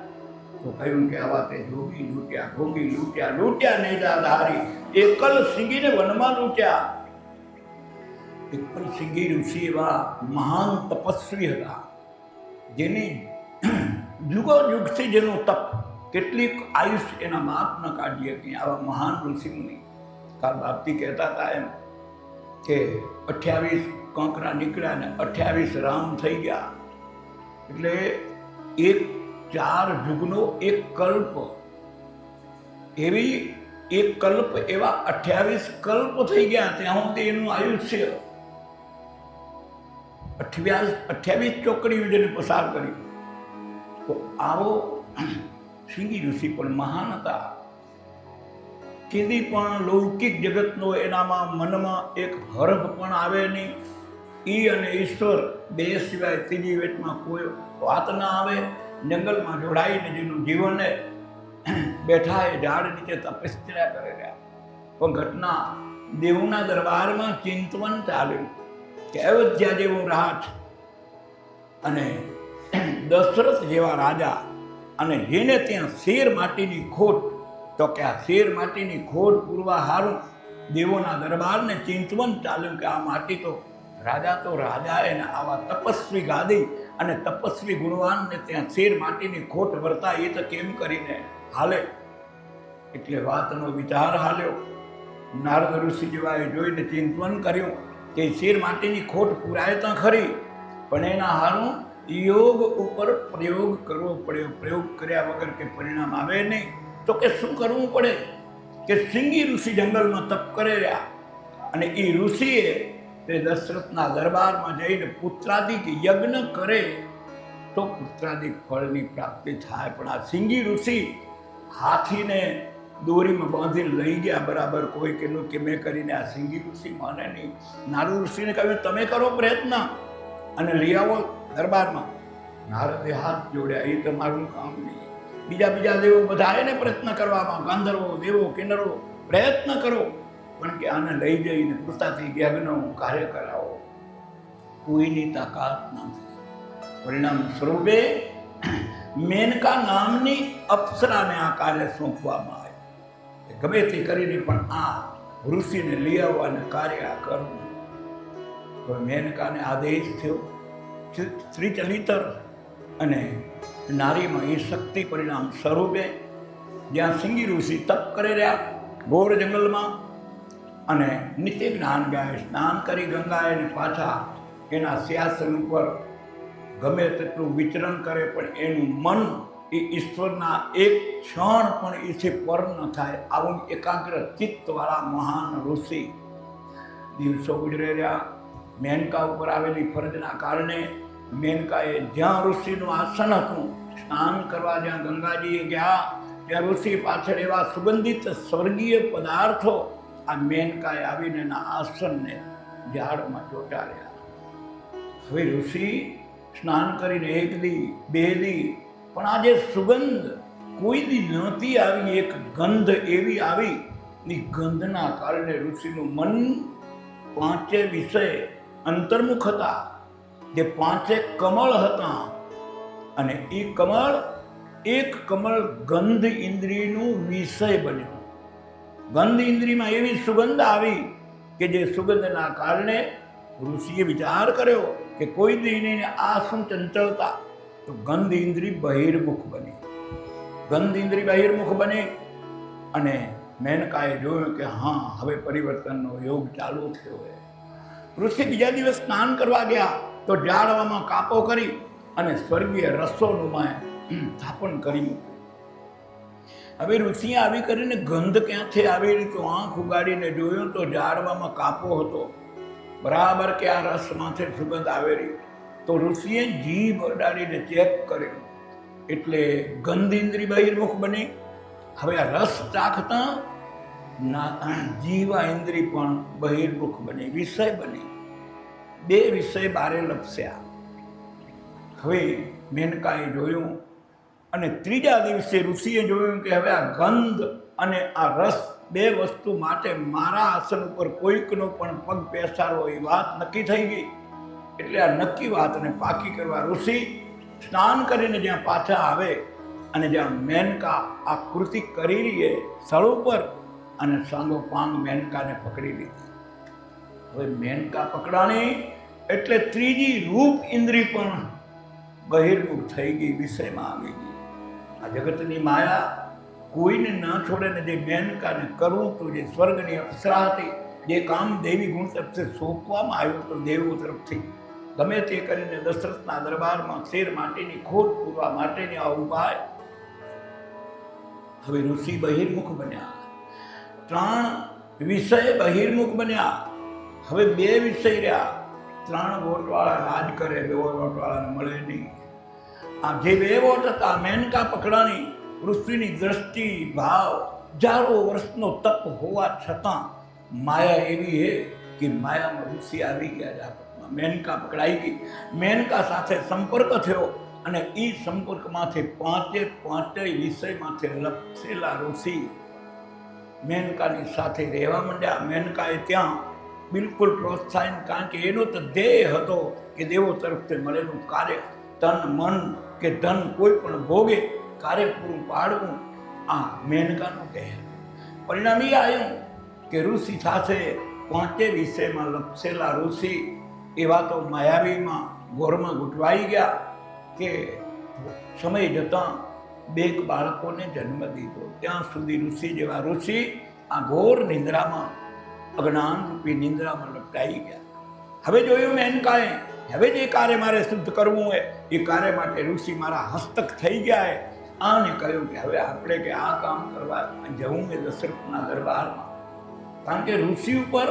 Speaker 1: તો કહ્યું કે આવા તે જોગી લૂટ્યા, ભોગી લૂટ્યા, લૂટ્યા નેજાધારી, એકલ સિંગીને વનમાં લૂટ્યા. એકલ સિંગી ઋષિ એવા મહાન તપસ્વી હતા, જેની યુગો યુગથી જેનું તપ, કેટલીક આયુષ એના માપ ન કાઢી હતી. આવા મહાન ઋષિમુનિ કાલ બાપથી કહેતા હતા એમ કે 28 કંકરા નીકળ્યા ને 28 રામ થઈ ગયા. એટલે એક 4 યુગનો એક કલ્પ, એવી એક કલ્પ એવા 28 કલ્પ થઈ ગયા. ત્યાં સુધી એનું આયુષ્ય 28 ચોકડીઓ જેને પસાર કરી. તો આવો સિંગી ઋષિ પણ મહાન હતા. કીધી પણ લૌકિક જગતનો એનામાં મનમાં એક હરખ પણ આવે નહીં. ઈ અને ઈશ્વર બે સિવાય ત્રીજી વેટમાં કોઈ વાત ના આવે. જંગલમાં જોડાઈને જેનું જીવને બેઠા એ ઝાડ નીચે તપસ્યા કરે રહ્યા. પણ ઘટના દેવના દરબારમાં ચિંતવન ચાલ્યું કે અયોધ્યા જેવો રાજ અને દશરથ જેવા રાજા, અને જેને ત્યાં શેર માટીની ખોટ, તો કે આ શેર માટીની ખોટ પૂરવા હારું દેવોના દરબારને ચિંતવન ચાલ્યું કે આ માટી તો રાજા એને આવા તપસ્વી ગાદી અને તપસ્વી ગુણવાનને ત્યાં શેર માટીની ખોટ વર્તા એ તો કેમ કરીને હાલે. એટલે વાતનો વિચાર હાલ્યો. નારદ ઋષિ જેવાએ જોઈને ચિંતવન કર્યું કે શેર માટીની ખોટ પૂરાય તો ખરી, પણ એના હારું યોગ ઉપર પ્રયોગ કરવો પડ્યો. પ્રયોગ કર્યા વગર કે પરિણામ આવે નહીં. તો કે શું કરવું પડે કે સિંગી ઋષિ જંગલમાં તપ કરે રહ્યા, અને એ ઋષિએ તે દશરથના દરબારમાં જઈને પુત્રાદિક યજ્ઞ કરે તો પુત્રાદિક ફળની પ્રાપ્તિ થાય. પણ આ સિંગી ઋષિ હાથીને દોરીમાં બાંધીને લઈ ગયા બરાબર. કોઈ કેનું કે મેં કરીને આ સિંગી ઋષિ માને નહીં. નારદ ઋષિને કહ્યું તમે કરો પ્રયત્ન અને લઈ આવો દરબારમાં. નારદે હાથ જોડ્યા, એ તમારું કામ નહીં. બીજા દેવો બધા એને પ્રયત્ન કરવામાં, ગાંધર્વો, દેવો, કિન્નરો પ્રયત્ન કરો, પણ કે આને લઈ જઈને પોતાથી યજ્ઞનું કાર્ય કરાવો. કોઈની તાકાત નથી. પરિણામ સ્વરૂપે મેનકા નામની અપ્સરાને આ કાર્ય સોંપવામાં આવ્યું. ગમે તે કરીને પણ આ ઋષિને લઈ આવવાને કાર્ય કરવું. તો મેનકાને આદેશ થયો. ત્રિચલિતર અને નારીમાં એ શક્તિ પરિણામ સ્વરૂપે જ્યાં સિંગી ઋષિ તપ કરી રહ્યા ઘોર જંગલમાં, અને નિત્ય જ્ઞાન ગાય, સ્નાન કરી ગંગાએ ને પાછા એના સિંહાસન ઉપર ગમે તેટલું વિચરણ કરે પણ એનું મન એ ઈશ્વરના એક ક્ષણ પણ એથી પર ન થાય. આવું એકાગ્ર ચિત્તવાળા મહાન ઋષિ દિવસો ગુજરે રહ્યા. મેનકા ઉપર આવેલી ફરજના કારણે મેનકાએ જ્યાં ઋષિનું આસન હતું, સ્નાન કરવા જ્યાં ગંગાજીએ ગયા, ત્યાં ઋષિ પાછળ એવા સુગંધિત સ્વર્ગીય પદાર્થો આ મેનકાએ આવીને એના આસનને ઝાડમાં ચોંટાડ્યા. હવે ઋષિ સ્નાન કરીને 1 દી 2 દી, પણ આ જે સુગંધ કોઈ દી નહોતી આવી, એક ગંધ એવી આવી. એ ગંધના કારણે ઋષિનું મન 5 વિષય અંતર્મુખ હતા. જે 5 કમળ હતા, અને એ કમળ, એક કમળ ગંધ ઇન્દ્રિયનું વિષય બન્યું. ગંધ ઇન્દ્રિયમાં એવી સુગંધ આવી કે જે સુગંધના કારણે ઋષિએ વિચાર કર્યો કે કોઈ દિને આ શું ચંચળતા. તો ગંધ ઇન્દ્રિય બહિર્મુખ બની. ગંધ ઇન્દ્રિય બહિર્મુખ બની અને મેનકાએ જોયું કે હા, હવે પરિવર્તનનો યોગ ચાલુ થયો છે. ઋષિ બીજા દિવસ સ્નાન કરવા ગયા તો ઝાડવામાં કાપો કરી અને સ્વર્ગીય રસોનું માએ સ્થાપન કરી મૂક્યું. હવે ઋષિએ આવી કરીને ગંધ ક્યાંથી આવી રહી તો આંખ ઉગાડીને જોયું તો ઝાડવામાં કાપો હતો. બરાબર કે આ રસમાંથી સુગંધ આવેલી. તો ઋષિએ જીભ અડાડીને ચેક કર્યું, એટલે ગંધ ઇન્દ્રિય બહિર્મુખ બની. હવે આ રસ ચાખતા જીવા ઇન્દ્રિય પણ બહિર્મુખ બની, વિષય બની. બે વિષય બારે લપસ્યા. હવે મેનકાએ જોયું અને ત્રીજા દિવસે ઋષિએ જોયું કે હવે આ ગંધ અને આ રસ બે વસ્તુ માટે મારા આસન ઉપર કોઈકનો પણ પગ પેસારવો એ વાત નક્કી થઈ ગઈ. એટલે આ નક્કી વાતને પાકી કરવા ઋષિ સ્નાન કરીને જ્યાં પાછા આવે અને જ્યાં મેનકા આ કૃતિ કરી રહી એ સ્થળ ઉપર અને સાંગો પાંગ મેનકાને પકડી લીધી. હવે મેનકા પકડાણી એટલે ત્રીજી રૂપ ઇન્દ્રિય પણ બહિર્મુખ થઈ ગઈ, વિષયમાં આવી ગઈ. આ જગતની માયા કોઈને ના છોડે ને જે મેનકાને કરવું હતું, જે સ્વર્ગની અપ્સરા હતી, જે કામ દેવી ગુણ તરફથી સોંપવામાં આવ્યું હતું દેવો તરફથી, ગમે તે કરીને દશરથના દરબારમાં શેર માટેની ખોટ પૂરવા માટેની આ ઉપાય. હવે ઋષિ બહિર્મુખ બન્યા, 3 વિષય બહિર્મુખ બન્યા. હવે 2 વિષય રહ્યા. 3 વોટવાળા રાજ કરે, 2 વોટવાળાને મળે નહીં. આ જે 2 વોટ હતા, મેનકા પકડાણી, ઋષિની દ્રષ્ટિ ભાવ હજારો વર્ષનો તપ હોવા છતાં માયા એવી છે કે માયામાં ઋષિ આવી ગયા. મેનકા પકડાઈ ગઈ, મેનકા સાથે સંપર્ક થયો અને એ સંપર્કમાંથી 5 વિષયમાંથી લપસેલા ઋષિ મેનકાની સાથે રહેવા માંડ્યા. મેનકાએ ત્યાં બિલકુલ પ્રોત્સાહન, કારણ કે એનો તો ધ્યેય હતો કે દેવો તરફથી મળેલું કાર્ય, તન મન કે ધન કોઈ પણ ભોગે કાર્ય પૂરું પાડવું, આ મેનકાનો ધ્યેય. પરિણામ એ આવ્યું કે ઋષિ સાથે 5 વિષયમાં લપસેલા ઋષિ એવા તો માયાવીમાં ગોરમાં ગૂંટવાઈ ગયા કે સમય જતાં 2 બાળકોને જન્મ દીધો. ત્યાં સુધી ઋષિ જેવા ઋષિ આ ઘોર નિંદ્રામાં, અજ્ઞાન રૂપી નિંદ્રામાં લપટાઈ ગયા. હવે જોયું મેનકાએ, હવે જે કાર્ય મારે શુદ્ધ કરવું હોય એ કાર્ય માટે ઋષિ મારા હસ્તક થઈ ગયા છે. આને કહ્યું કે હવે આપણે કે આ કામ કરવા જવું એ દશરથના દરબારમાં. કારણ કે ઋષિ ઉપર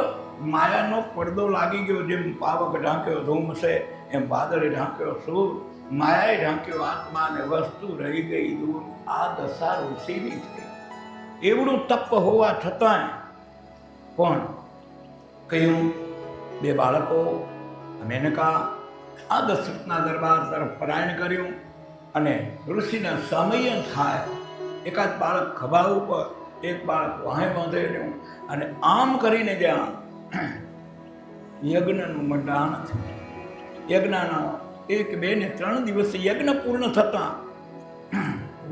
Speaker 1: માયાનો પડદો લાગી ગયો. જેમ પાવક ઢાંક્યો ધૂમ છે, એમ વાદળે ઢાંક્યો સૂર, માયાએ ઢાંક્યો આત્મા અને વસ્તુ રહી ગઈ દૂર. આ દશા ઋષિની થઈ. એવડું તપ હોવા છતાંય પણ કહ્યું 2 બાળકો મેનકા આ દશરથના દરબાર તરફ પલાયન કર્યું અને ઋષિના સમય થાય એકાદ બાળક ખભા ઉપર, એક બાળક વાહે બાંધેલું અને આમ કરીને જ્યાં યજ્ઞનું મંડાણ થયું. યજ્ઞના 1, 2 ને 3 દિવસે યજ્ઞ પૂર્ણ થતાં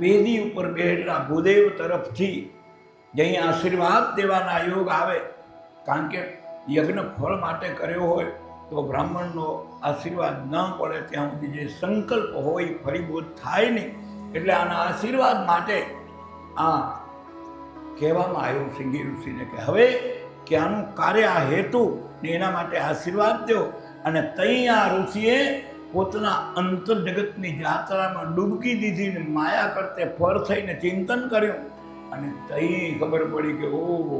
Speaker 1: વેદી ઉપર બેઠેલા ભૂદેવ તરફથી જઈ આશીર્વાદ દેવાના યોગ આવે. કારણ કે યજ્ઞ ફળ માટે કર્યો હોય તો બ્રાહ્મણનો આશીર્વાદ ન પડે ત્યાં સુધી જે સંકલ્પ હોય ફરીબોધ થાય નહીં. એટલે આના આશીર્વાદ માટે આ કહેવામાં આવ્યું સિંગી ઋષિને કે હવે કે આનું કાર્ય, આ હેતુ ને એના માટે આશીર્વાદ દો. અને તઈ આ ઋષિએ પોતાના અંતર જગતની યાત્રામાં ડૂબકી દીધી ને માયા કરતે ફળ થઈને ચિંતન કર્યું. અને તઈ ખબર પડી કે ઓહો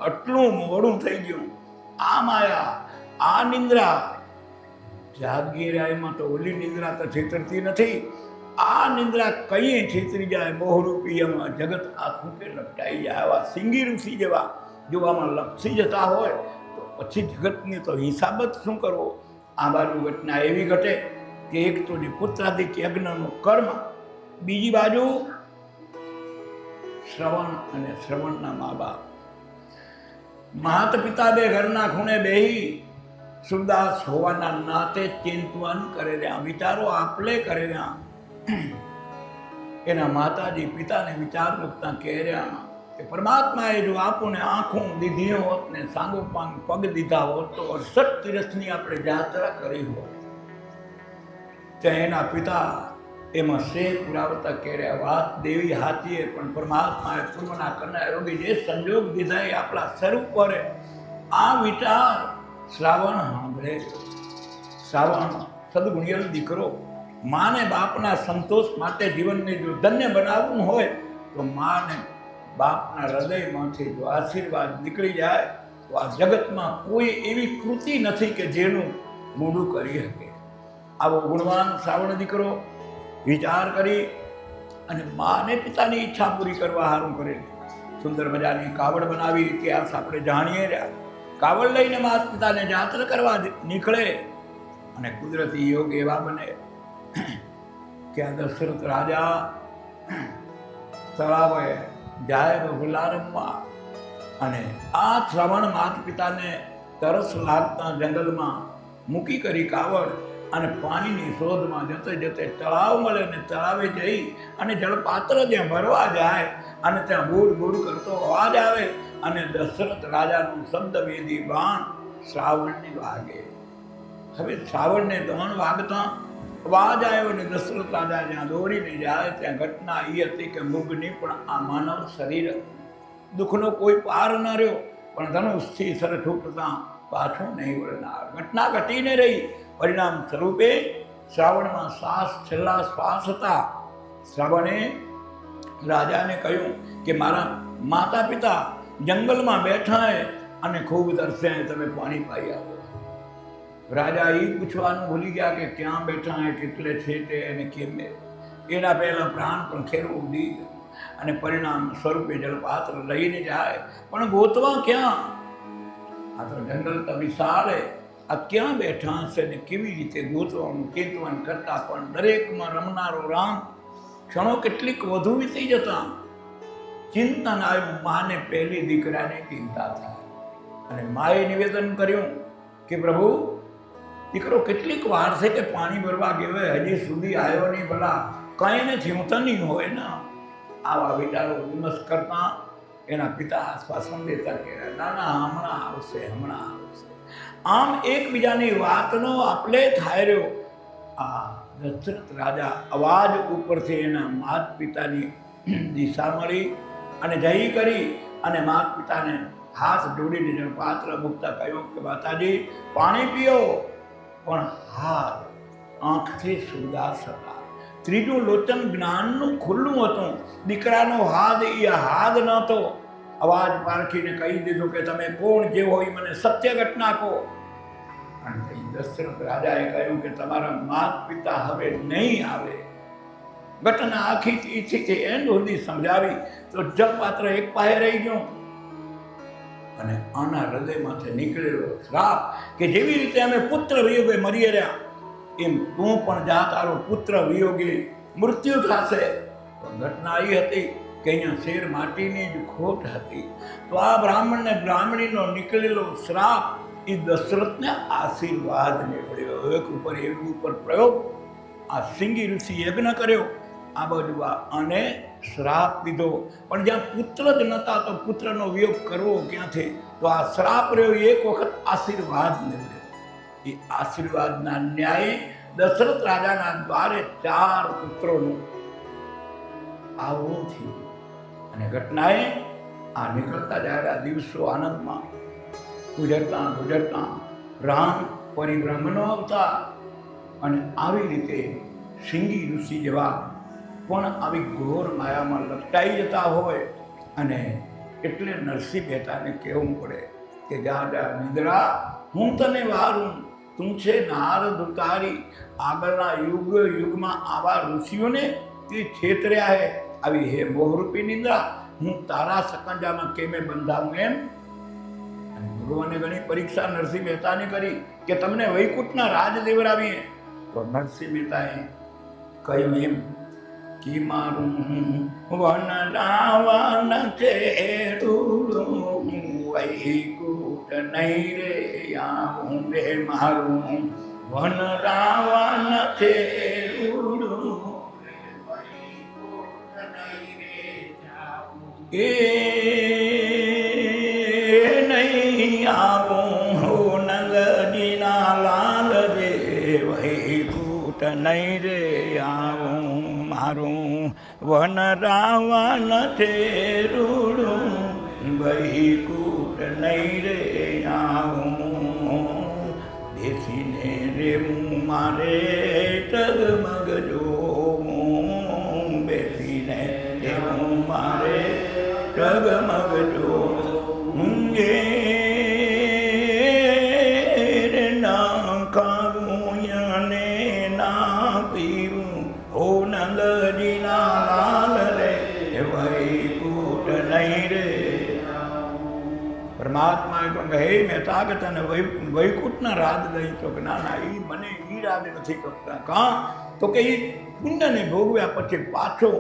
Speaker 1: આટલું મોડું થઈ ગયું. આ માયા, આ નિંદ્રા, જાગીરાયમાં તો ઓલી નિંદ્રા તો છેતરતી નથી. આ નિંદ્રા કઈ છેતરી જાય, બહુરૂપીયમાં જગત આખું કે લપટાઈ જાય. આવા સિંગી ઋષિ જેવા જો આમાં લપસી જતા હોય તો પછી જગતની તો હિસાબ જ શું કરવો. આ બાજુ ઘટના એવી ઘટે કે એક તો જે પુત્રાદિક યજ્ઞનો કર્મ, બીજી બાજુ શ્રવણ અને શ્રવણના મા બાપ, માતા પિતા 2 ઘરના ખૂણે બેહી સુરદાસ હોવાના નાતે ચિંતવન કરે રહ્યા, વિચારો આપલે કરે રહ્યા. એના માતાજી પિતાને વિચાર મૂકતા કહે રહ્યા કે પરમાત્માએ જો આપણને આંખો દીધી હોત ને સાંગોપાંગ પગ દીધા હોત તો 68 તીર્થની આપણે યાત્રા કરી હોત. ત્યાં એના પિતા એમાં સે પુરાવતા કહે રહ્યા વાત દેવી હાથીએ પણ પરમાત્માએ પૂર્વના કરનાર યોગી જે સંજોગ દીધા એ આપણા સ્વરૂપ પર. આ વિચાર શ્રાવણ સાંભળે. શ્રાવણ સદગુણિયલ દીકરો, માને બાપના સંતોષ માટે જીવનને જો ધન્ય બનાવવું હોય તો માને બાપના હૃદયમાંથી જો આશીર્વાદ નીકળી જાય તો આ જગતમાં કોઈ એવી કૃતિ નથી કે જેનું મોઢું કરી શકે. આવો ગુણવાન શ્રાવણ દીકરો વિચાર કરી અને માને પિતાની ઈચ્છા પૂરી કરવા સારું કરેલી. સુંદર મજાની કાવડ બનાવી, ઇતિહાસ આપણે જાણીએ રહ્યા. કાવડ લઈને માતા પિતાને યાત્રા કરવા નીકળે અને કુદરતી યોગ એવા બને કે આ દશરથ રાજા તળાવે જાય બહુલા રમવા, અને આ શ્રવણ માતા પિતાને તરસ લાગતા જંગલમાં મૂકી કરી કાવડ અને પાણીની શોધમાં જતે જતે તળાવ મળે ને તળાવે જઈ અને જળપાત્ર જ્યાં ભરવા જાય અને ત્યાં બૂડ બૂડ કરતો અવાજ આવે અને દશરથ રાજાનું શબ્દવેદી બાણ શ્રાવણની વાગે. હવે શ્રાવણને દોણ વાગતા અવાજ આવ્યો અને દશરથ રાજા જ્યાં દોડીને જાય ત્યાં ઘટના એ હતી કે મૃગની પણ આ માનવ શરીર દુઃખનો કોઈ પાર ન રહ્યો, પણ ધનુષથી સર છૂટતા પાછું નહીં વળનાર ઘટના ઘટીને રહી. પરિણામ સ્વરૂપે શ્રાવણમાં છેલ્લા શ્વાસ હતા. શ્રાવણે રાજાને કહ્યું કે મારા માતા પિતા જંગલમાં બેઠા હે અને ખૂબ તરસે તમે પાણી પાઈ આવો. રાજા એ પૂછવાનું ભૂલી ગયા કે ક્યાં બેઠા હે, કેટલે છે તે અને કેમ. એના પહેલા પ્રાણ પણ ખેરવું ઉડી ગયું અને પરિણામ સ્વરૂપે જલપાત્ર લઈને જાય, પણ ગોતવા ક્યાં? આ તો જંગલ તો વિશાળ હે, આ ક્યાં બેઠા હશે ને કેવી રીતે ગોતવાનું ચિંતન કરતા પણ દરેકમાં રમનારો રામ ક્ષણો કેટલીક વધુ વીતી જતા. ચિંતન આવ્યું, માને પહેલી દીકરાની ચિંતા થાય અને માએ નિવેદન કર્યું કે પ્રભુ દીકરો કેટલીક વાર છે કે પાણી ભરવા ગયો હજી સુધી આવ્યો નહીં, ભલા કંઈ ને થયું નહીં હોય ને. આવા વિચારો વિમર્શ કરતા એના પિતા આશ્વાસન દેતા કે ના ના હમણાં આવશે હમણાં આવશે. આમ એકબીજાની વાતનો આપલે થાય રહ્યો. આ દશરથ રાજા અવાજ ઉપરથી એના માતા પિતાની દિશા મળી અને જઈ કરી અને માતા પિતાને હાથ જોડીને જળપાત્ર મૂકતા કહ્યું કે માતાજી પાણી પીઓ. પણ હાથ આંખથી સુદાસ હતા. ત્રીજું લોચન જ્ઞાનનું ખુલ્લું હતું. દીકરાનો હાથ એ હાથ નહોતો. અવાજ પારખીને કહી દીધું કે તમે કોણ જે હોય મને સત્ય ઘટના કહો. અને દશરથ રાજાએ કહ્યું કે તમારા માતા પિતા હવે નહીં આવે. ઘટના આખી ઈચ્છી એન્ડ સુધી સમજાવી તો જલપાત્ર એક પાસે રહી ગયો અને આના હૃદયમાંથી નીકળેલો શ્રાપ કે જેવી રીતે અમે પુત્ર વિયોગે મરી રહ્યા એમ તું પણ જા, તારો પુત્ર વિયોગે મૃત્યુ થશે. તો ઘટના એ હતી કે અહીંયા શેર માટીની જ ખોટ હતી. તો આ બ્રાહ્મણને બ્રાહ્મણીનો નીકળેલો શ્રાપ એ દશરથને આશીર્વાદ નીકળ્યો. એક ઉપર પ્રયોગ આ સિંગી ઋષિ યજ્ઞ કર્યો આ બાજુ અને શ્રાપ દીધો. પણ જ્યાં પુત્ર જ નહોતા તો પુત્રનો વિયોગ કરવો ક્યાંથી? તો આ શ્રાપ રહ્યો એક વખત આશીર્વાદ નીકળ્યો. એ આશીર્વાદના ન્યાયે દશરથ રાજાના દ્વારે 4 પુત્રોનું આવું થયું. અને ઘટનાએ આ નીકળતા જાય દિવસો આનંદમાં ગુજરતા ગુજરતા રામ પરિબ્રહ્મનો અવતાર. અને આવી રીતે સિંગી ઋષિ જેવા પણ આવી ઘોર માયામાં લપટાઈ જતા હોય અને એટલે નરસિંહ મહેતાને કહેવું પડે કે જા જા નિદ્રા હું તને વારું, તું છે નારદ ઉતારી. આગળના યુગમાં આવા ઋષિઓને તે છેતર્યા હે. આવી હે મોહરૂપી નિંદ્રા, હું તારા સકંજામાં કેમે બંધાવું એમ. અને ભગવાને ઘણી પરીક્ષા નરસિંહ મહેતાને કરી કે તમને વૈકુંઠના રાજ દેવરાવીએ. તો નરસિંહ મહેતાએ કહ્યું એમ કે મારું વન રાવણ છે વૈકુંઠ નહીં રે આવું રે. મારું વન રાવણ છે એ નહીં આવું નંદજીના લાલ રે વૈકુંઠ નહીં રે આવું. મારું વન રાવણ છે રૂડું વૈકુંઠ નહીં રે આવું. બેસીને રે મારે ટગમગ જોવું, બેસીને રે મારે ટગમગ જોવું. ના ખાવું અને ના પીવું હો નંદજીના લાલ રે વૈકુંઠ નહીં રે મહાત્માએ કહ્યું કે હે મહેતા કે તને વૈકુંઠના રાજ દઈ તો કે ના ના એ મને એ રાજ નથી કરતા. કાં તો કે એ પુણ્યને ભોગવ્યા પછી પાછો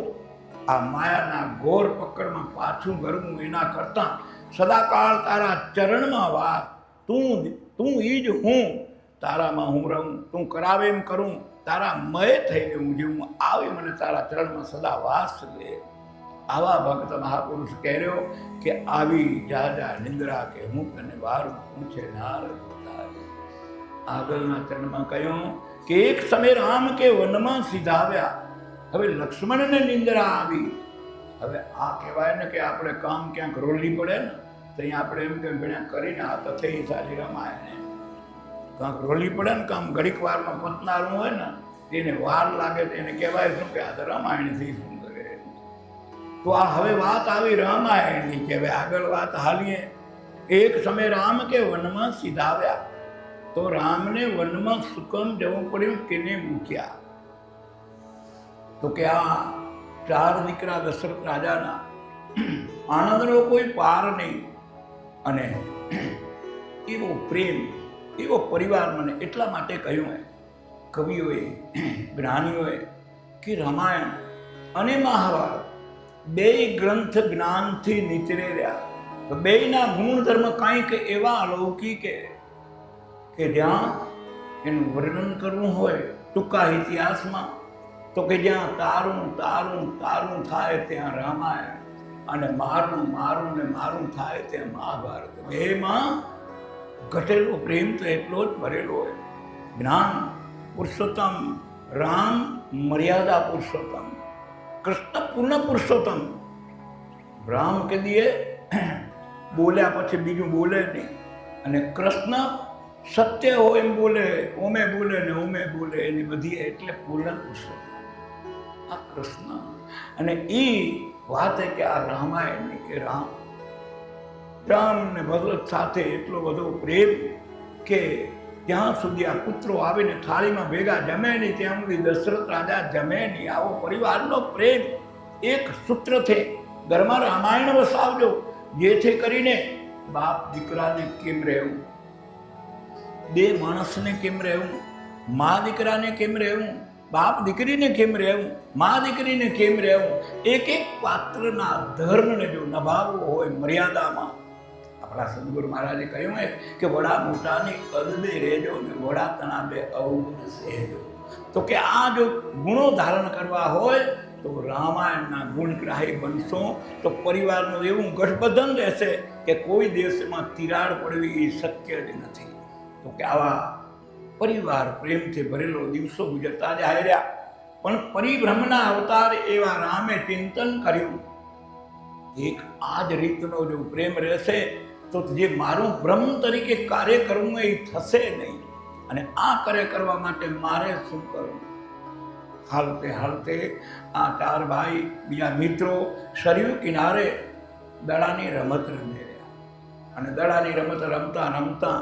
Speaker 1: આ માયાના ઘોર પકડમાં પાછું ગરવું એના કરતાં સદાકાળ તારા ચરણમાં વાસ, તું ઈ જ હું, તારામાં હું રહું, તું કરાવે એમ કરું, તારા મય થઈને હું જીવું, આવી મને તારા ચરણમાં સદા વાસ લે. આવા ભક્ત મહાપુરુષ કહેર્યો કે આવી જા જા નિંદ્રા કે હું તને વારું પૂછે નારદ તારી. આગળના ચરણમાં કહ્યું કે એક સમય રામ કે વનમાં સીધાવ્યા. હવે લક્ષ્મણને નિંદ્રા આવી. હવે આ કહેવાય ને કે આપણે કામ ક્યાંક રોલી પડે ને તો અહીંયા આપણે એમ કે ભણ્યા કરીને આ તો થઈ સારી રમાય ને કાંક રોલી પડે ને કામ ઘડીક વારમાં પતનારું હોય ને એને વાર લાગે તો એને કહેવાય શું કે આ તો રામાયણથી સુંદર. તો આ હવે વાત આવી રામાયણની કે હવે આગળ વાત હાલીએ. એક સમય રામ કે વનમાં સીધાવ્યા. તો રામને વનમાં સુકમ જવું પડ્યું, કેને મૂક્યા? તો કે આ 4 દીકરા દશરથ રાજાના આનંદનો કોઈ પાર નહીં, અને એવો પ્રેમ, એવો પરિવાર મને એટલા માટે કહ્યું કવિઓએ, જ્ઞાનીઓએ કે રામાયણ અને મહાભારત 2 ગ્રંથ જ્ઞાનથી નીચરે રહ્યા. તો 2ના ગુણધર્મ કંઈક એવા અલૌકિક કે જ્યાં એનું વર્ણન કરવું હોય ટૂંકા ઇતિહાસમાં તો કે જ્યાં તારું તારું તારું થાય ત્યાં રામાયણ, અને મારું મારું ને મારું થાય ત્યાં મહાભારત. બેમાં ઘટેલો પ્રેમ તો એટલો જ ભરેલો હોય. જ્ઞાન પુરુષોત્તમ, રામ મર્યાદા પુરુષોત્તમ, કૃષ્ણ પૂર્ણ પુરુષોત્તમ. રામ કે દીએ બોલ્યા પછી બીજું બોલે નહીં, અને કૃષ્ણ સત્ય હોય એમ બોલે, ઓમે બોલે ને ઓમે બોલે, એની બધી એટલે પૂર્ણ પુરુષોત્તમ આ કૃષ્ણ. અને એ વાત કે આ રામાયણની કે રામ ને ભગવત સાથે એટલો બધો પ્રેમ કે ત્યાં સુધી આ પુત્રો આવીને થાળીમાં ભેગા જમે નહીં ત્યાં સુધી દશરથ રાજા જમે નહીં. આવો પરિવારનો પ્રેમ એક સૂત્રથી ઘરમાં રામાયણ વસાવજો, જેથી કરીને બાપ દીકરાને કેમ રહેવું, 2 માણસને કેમ રહેવું, મા દીકરાને કેમ રહેવું, બાપ દીકરીને કેમ રહેવું, મા દીકરીને કેમ રહેવું. એક પાત્રના ધર્મને જો નભાવવો હોય મર્યાદામાં, આપણા સદગુરુ મહારાજે કહ્યું કે વડા મોટાની અદબે રહેજો ને વડા તણા 2 અવગુણ સહેજો. તો કે આ જો ગુણો ધારણ કરવા હોય તો રામાયણના ગુણગ્રાહી બનશો તો પરિવારનું એવું ગઠબંધન રહેશે કે કોઈ દેશમાં તિરાડ પડવી એ શક્ય જ નથી. તો કે આવા પરિવાર પ્રેમથી ભરેલો દિવસો ગુજરતા જ હાર્યા. પણ પરિભ્રમના અવતાર એવા રામે ચિંતન કર્યું, એક આ જ રીતનો જો પ્રેમ રહેશે તો જે મારું બ્રહ્મ તરીકે કાર્ય કરવું એ થશે નહીં, અને આ કાર્ય કરવા માટે મારે શું કરવું? હાલતે હાલતે આ 4 ભાઈ બીજા મિત્રો સરયુ કિનારે દડાની રમત રમી રહ્યા. અને દડાની રમત રમતા રમતા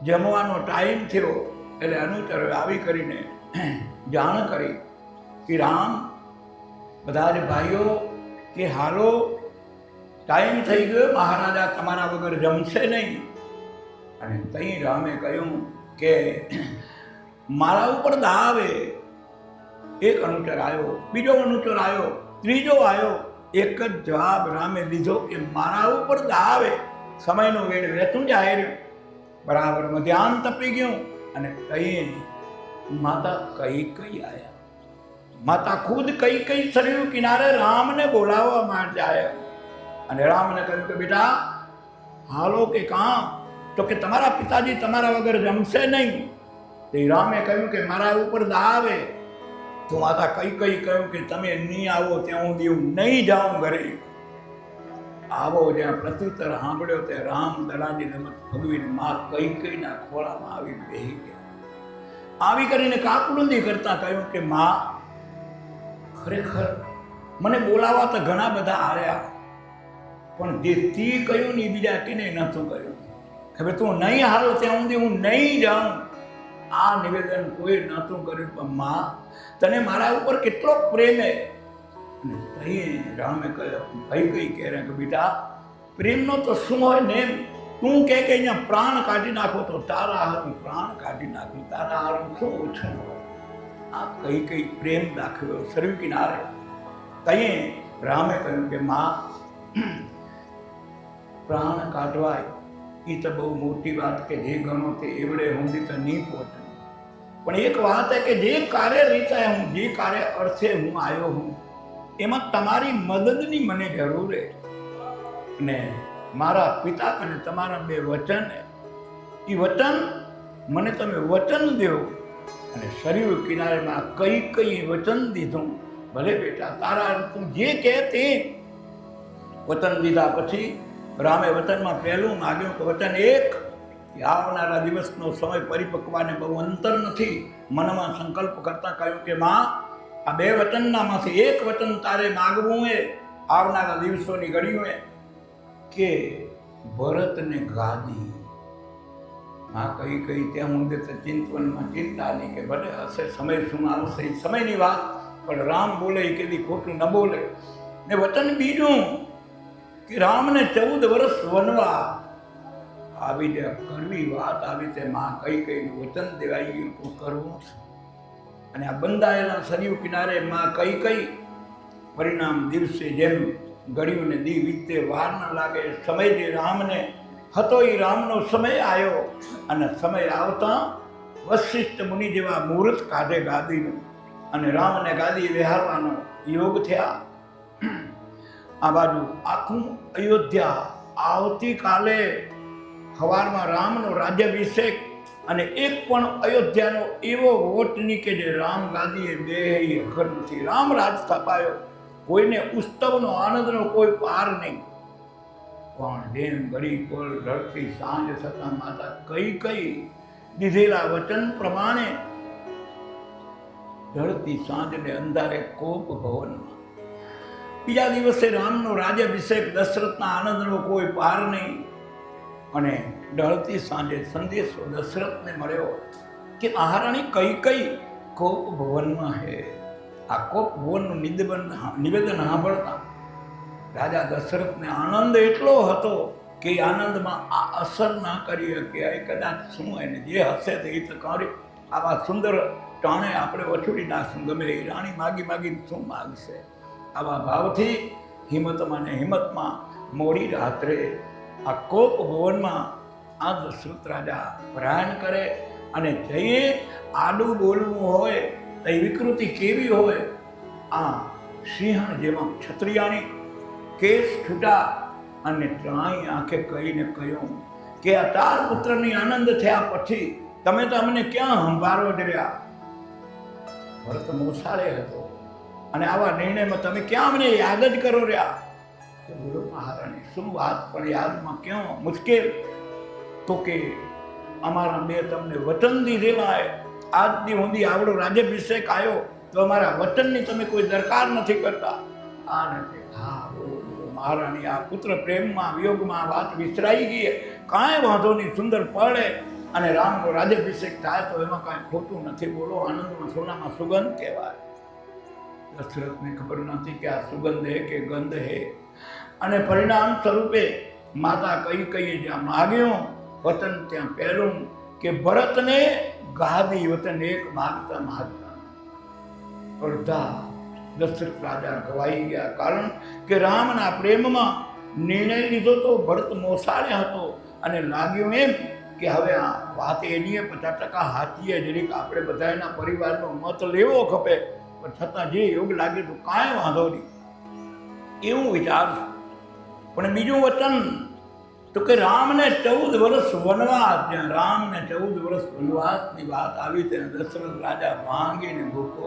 Speaker 1: જમવાનો ટાઈમ થયો એટલે અનુચરોએ આવી કરીને જાણ કરી કે રામ બધા જ ભાઈઓ કે હાલો ટાઈમ થઈ ગયો, મહારાજા તમારા વગર જમશે નહીં. અને તઈ રામે કહ્યું કે મારા ઉપર દાવે. એક અનુચર આવ્યો, બીજો અનુચર આવ્યો, ત્રીજો આવ્યો. એક જ જવાબ રામે દીધો કે મારા ઉપર દાવે. સમયનો વેળ વહેતું જાય રહ્યું. બરાબર ધ્યાન તપી ગયું. અને કઈ માતા કઈ આવ્યા. માતા ખુદ કઈ સરયુ કિનારે રામને બોલાવવા માટે આવ્યા. અને રામને કહ્યું કે બેટા હાલો કે કાં? તો કે તમારા પિતાજી તમારા વગર જમશે નહીં. તે રામે કહ્યું કે મારા ઉપર દાવે. તો માતા કઈ કહ્યું કે તમે નહીં આવો ત્યાં હું દેવું નહીં જાઉં ઘરે. આવો જ્યાં પ્રત્યુત્તર સાંભળ્યો તે રામ દડાની રમત ભગવીને મા કઈના ખોળામાં આવીને બેસી ગયા. આવી કરીને કાકડુંદી કરતા કહ્યું કે મા ખરેખર મને બોલાવા તો ઘણા બધા આવ્યા, પણ જે તી કહ્યું ને બીજા કેને નહોતું કહ્યું. હવે તું નહીં હાલ ત્યાં સુધી હું નહીં જાઉં. આ નિવેદન કોઈ નહોતું કર્યું. પણ મા તને મારા ઉપર કેટલો પ્રેમ હે. અને તઈ રામે કહ્યું ભાઈ કઈ કહે કે બેટા પ્રેમનો તો શું હોય ને, તું કે અહીંયા પ્રાણ કાઢી નાખો તો તારા હારું પ્રાણ કાઢી નાખું, તારા હારું શું ઓછું હોય. આ કઈ કઈ પ્રેમ દાખવ્યો સરયુ કિનારે. કહીએ રામે કહ્યું કે માં, પ્રાણ કાઢવાય એ તો બહુ મોટી વાત કે જે ગણો તે એવડે સુધી તો નહીં પહોંચે. પણ એક વાત છે કે જે કાર્ય રીતે હું, જે કાર્ય અર્થે હું આવ્યો હું, એમાં તમારી મદદની મને જરૂર છે. ને મારા પિતા અને તમારા બે વચન, એ વચન મને તમે વચન દો. અને સરયુ કિનારેમાં કઈ કઈ વચન દીધું. ભલે બેટા તારા તું જે કહે તે. વચન દીધા પછી રામે વચનમાં પહેલું માગ્યું કે વચન એક, કે આવનારા દિવસનો સમય પરિપક્વાને બહુ અંતર નથી. મનમાં સંકલ્પ કરતા કહ્યું કે માં, આ બે વચનનામાંથી એક વચન તારે માગવું એ આવનારા દિવસોની ઘડીઓએ, કે ભરતને ગાદી. માં કઈ કઈ ત્યાં મુદ્દે તો ચિંતવનમાં ચિંતા નહીં, કે ભલે હશે સમય શું આવશે એ સમયની વાત, પણ રામ બોલે એ કદી ખોટું ન બોલે. ને વચન બીજું કે રામને 14 વર્ષ વનવા. આવી જે કરવી વાત આવી તે માં કઈ કઈ વચન દેવાઈ ગયું તો કરવું. અને આ બંધાયેલા સરયુ કિનારે માં કઈ કઈ પરિણામ દિવસે જેમ ઘડીઓને દી વીતે વાર ન લાગે. સમય જે રામને હતો એ રામનો સમય આવ્યો. અને સમય આવતા વશિષ્ઠ મુનિ જેવા મુહૂર્ત કાઢે ગાદીનું, અને રામને ગાદી વિહારવાનો યોગ થયા. આ બાજુ આખું અયોધ્યા આવતીકાલે સવારમાં રામનો રાજ્યાભિષેક. અને એક પણ અયોધ્યાનો એવો વોટ નહીં કે જે રામ ગાદીએ બે અખર નથી. રામ રાજ સ્થપાયો. કોઈને ઉત્સવનો આનંદનો કોઈ પાર નહીં. પણ જેમ ઘડી કોલ ઢળતી સાંજ થતા માતા કઈ કઈ દીધેલા વચન પ્રમાણે ઢળતી સાંજને અંધારે કોપ ભવનમાં. બીજા દિવસે રામનો રાજ્યાભિષેક. દશરથના આનંદનો કોઈ પાર નહીં. અને ઢળતી સાંજે સંદેશો દશરથને મળ્યો કે મહારાણી કઈ કઈ કોપ ભવનમાં હે. આ કોપ ભવનનું નિવેદન સાંભળતા રાજા દશરથને આનંદ એટલો હતો કે એ આનંદમાં આ અસર ના કરી શકે. કદાચ શું એને જે હશે તે એ તો કરી. આવા સુંદર ટાણે આપણે વછોડી નાખશું. ગમે એ રાણી માગી માગીને શું માગશે. આવા ભાવથી હિંમતમાં ને હિંમતમાં મોડી રાત્રે આ કોપ ભવનમાં આ દશરથ રાજા પ્રયાણ કરે. અને જઈએ આડું બોલવું હોય તો એ વિકૃતિ કેવી હોય. આ સિંહણ જેવા ક્ષત્રિયાણી કેસ છૂટા અને ત્રાઈ આંખે કહીને કહ્યું કે આ 4 પુત્રની આનંદ થયા પછી તમે તો અમને ક્યાં સંભાળો જ રહ્યા. ભરત મોસાળે હતો અને આવા નિર્ણયમાં તમે ક્યાં અમને યાદ જ કરો રહ્યા. કે બોલો મહારાણી શું વાત, પણ યાદમાં ક્યાં મુશ્કેલ. તો કે અમારા બે તમને વચન દીધેલા. આજ દી સુધી આવડો રાજ્યાભિષેક આવ્યો તો અમારા વચનની તમે કોઈ દરકાર નથી કરતા. આ નથી. હા બોલો મહારાણી, આ પુત્ર પ્રેમમાં વિયોગમાં વાત વિસરાઈ ગઈ. કાંઈ વાંધો નહીં, સુંદર પડે અને રામનો રાજ્યાભિષેક થાય તો એમાં કાંઈ ખોટું નથી. બોલો આનંદમાં સોનામાં સુગંધ કહેવાય. દશરથને ખબર નથી કે આ સુગંધ હે કે ગંધ હે. અને પરિણામ સ્વરૂપે માતા કઈ કઈ જ્યાં માગ્યું વચન ત્યાં પહેલું કે ભરતને ગાદી. વચન એક માગતા માગતા અડધા દશરથ રાજા ગવાઈ ગયા. કારણ કે રામના પ્રેમમાં નિર્ણય લીધો તો ભરત મોસાળે હતો. અને લાગ્યું એમ કે હવે આ વાત એની 50% હાથીએ જરીક આપણે બધા એના પરિવારનો મત લેવો ખપે. પણ છતાં જે યોગ લાગે તો કાંઈ વાંધો નહીં એવું વિચાર. પણ બીજું વચન તો કે રામને 14 વર્ષ વનવાસ. જ્યાં રામને 14 વર્ષ વનવાસની વાત આવી ત્યાં દશરથ રાજા ભાંગીને ભૂકો.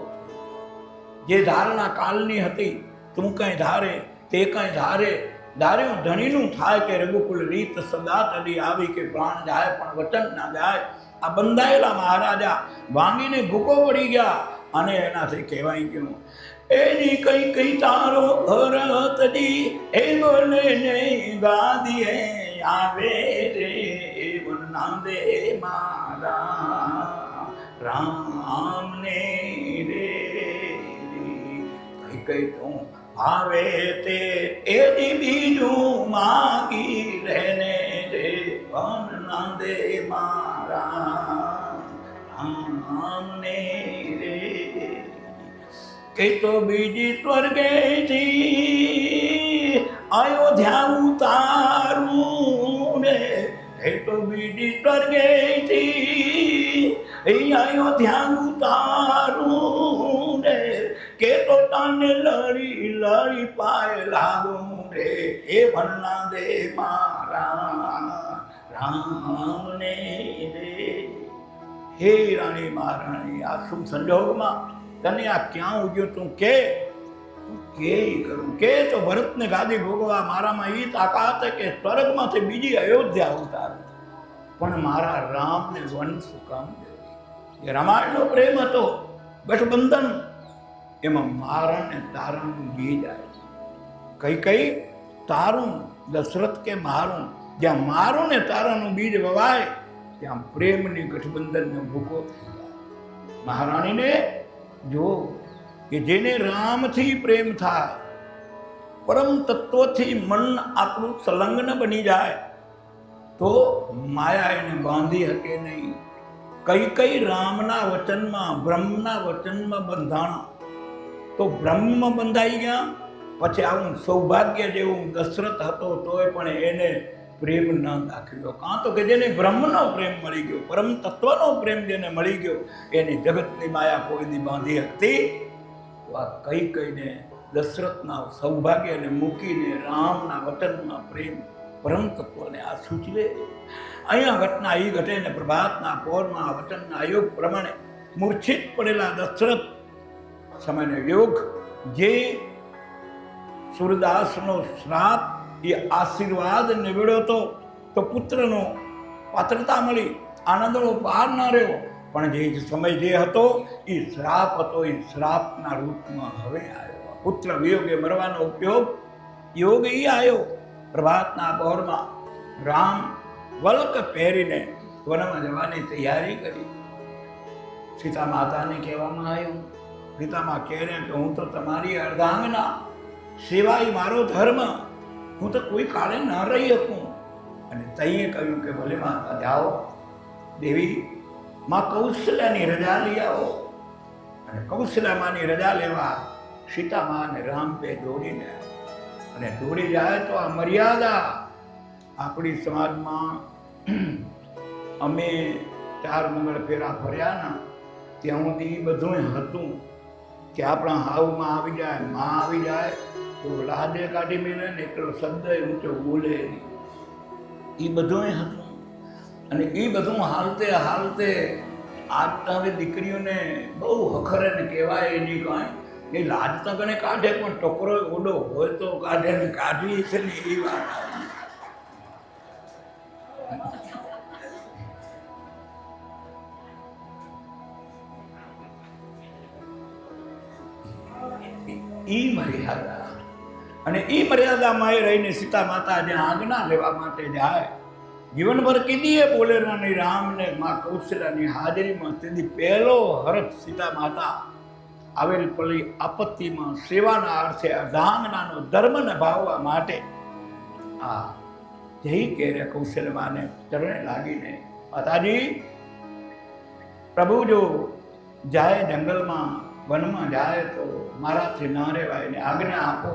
Speaker 1: જે ધારણા કાલની હતી, તું કંઈ ધારે તે કંઈ ધારે. ધાર્યું ધણીનું થાય કે રઘુકુલ રીત સદા ચલી આવી. કે પ્રાણ જાય પણ વચન ના જાય. આ બંધાયેલા મહારાજા ભાંગીને ભૂકો પડી ગયા. અને એનાથી કહેવાય ગયું એની કઈ કઈ તારો ભરતજી એ બોલે નહીં ગાદીએ આવે રે. બોલના દે મારા રામને રે. કઈ કઈ તું આવે તે એની બીજું માગી રહેને રે. વનના દે મારા રામને રે, કે તો બીજી સ્વર્ગેથી અયોધ્યા ઉતારું રે, કે તો બીજી સ્વર્ગેથી અયોધ્યા ઉતારું રે, કે તો તને લડી લડી પાય લાગું રે, એ વનના દે મારા રામને રે. હે રાણી મહારાણી, આ શુભ સંજોગમાં તને આ ક્યાં ઉગ્યો? તું કે કરું કે તો ભરતને ગાદી ભોગવા મારામાં એ તાકાત કે સ્વર્ગમાંથી બીજી અયોધ્યા ઉતારું, પણ મારા રામને વન શું કામ દેવું? જે રામાયણનો પ્રેમ હતો ગઠબંધન, એમાં મારણ ને તારણનું બીજ આવે. કઈ કઈ તારું દશરથ કે મારું, જ્યાં મારું ને તારાનું બીજ વવાય ત્યાં પ્રેમની ગઠબંધનનો ભૂકો થઈ જાય. મહારાણીને જો કે જેને રામથી પ્રેમ થાય, પરમ તત્વથી મન આપણું સંલગ્ન બની જાય, તો માયા એને બાંધી શકે નહીં. કઈ કઈ રામના વચનમાં બ્રહ્મના વચનમાં બંધાણા, તો બ્રહ્મ બંધાઈ ગયા. પછી આવું સૌભાગ્ય જેવું દશરથ હતો તોય પણ એને પ્રેમ ન દાખવ્યો. કાં તો કે જેને બ્રહ્મનો પ્રેમ મળી ગયો, પરમ તત્વનો પ્રેમ જેને મળી ગયો, એની જગતની માયા કોઈની બાંધી હતી. તો આ કઈ કઈને દશરથના સૌભાગ્યને મૂકીને રામના વચનમાં પ્રેમ પરમ તત્વને આ સૂચવે. અહીંયા ઘટના એ ઘટે ને પ્રભાતના પૌરમાં વચનના યોગ પ્રમાણે મૂર્છિત પડેલા દશરથ સમયનો યોગ, જે સૂરદાસનો શ્રાપ એ આશીર્વાદ નિવડ્યો હતો, તો પુત્રનો પાત્રતા મળી, આનંદનો પાર ન રહ્યો. પણ જે સમય જે હતો એ શ્રાપ હતો, એ શ્રાપના રૂપમાં હવે આવ્યો. પુત્ર વિયોગે મરવાનો ઉપયોગ યોગ એ આવ્યો. પ્રભાતના પહોરમાં રામ વલ્ક પહેરીને વનમાં જવાની તૈયારી કરી. સીતા માતાને કહેવામાં આવ્યું, સીતામાં કહે કે હું તો તમારી અર્ધાંગના, સેવા એ મારો ધર્મ, હું તો કોઈ કાળે ન રહી શકું. અને તઈએ કહ્યું કે ભલે માતા જાઓ, દેવી માં કૌશલ્યાની રજા લઈ આવો. અને કૌશલ્યામાંની રજા લેવા સીતામાં અને રામ બે દોડીને, અને દોડી જાય તો આ મર્યાદા આપણી સમાજમાં અમે 4 મંગળ ફેરા ફર્યા ના ત્યાં સુધી બધું હતું કે આપણા હાવમાં આવી જાય, માં આવી જાય તો લાદે કાઢી મેળે ને એટલો શબ્દ ઊંચો બોલે નહીં. એ બધું હતું. અને એ બધું હાલતે હાલતે આજ તો હવે દીકરીઓને બહુ હખરે ને કહેવાય એની કાંઈ એ લાજ તો ગણે કાઢે, પણ ટોકરો ઓડો હોય તો કાઢે ને કાઢવી છે ને એ વાત. ઈ મર્યાદા, અને ઈ મર્યાદામાં એ રહીને સીતા માતા જ્યાં આજ્ઞા લેવા માટે જાય, જીવનભર કીધીએ બોલેરાની રામને માં કૌશલ્યાની હાજરીમાં તેથી પહેલો હરખ સીતા માતા આવેલ પડી આપત્તિમાં સેવાના અર્થે અર્ધાંગનાનો ધર્મ નિભાવવા માટે આ જઈ કે કૌશલ્યમાને ચરણે લાગીને, માતાજી પ્રભુ જો જાય જંગલમાં વનમાં જાય તો મારાથી ના રહેવાય, એને આજ્ઞા આપો.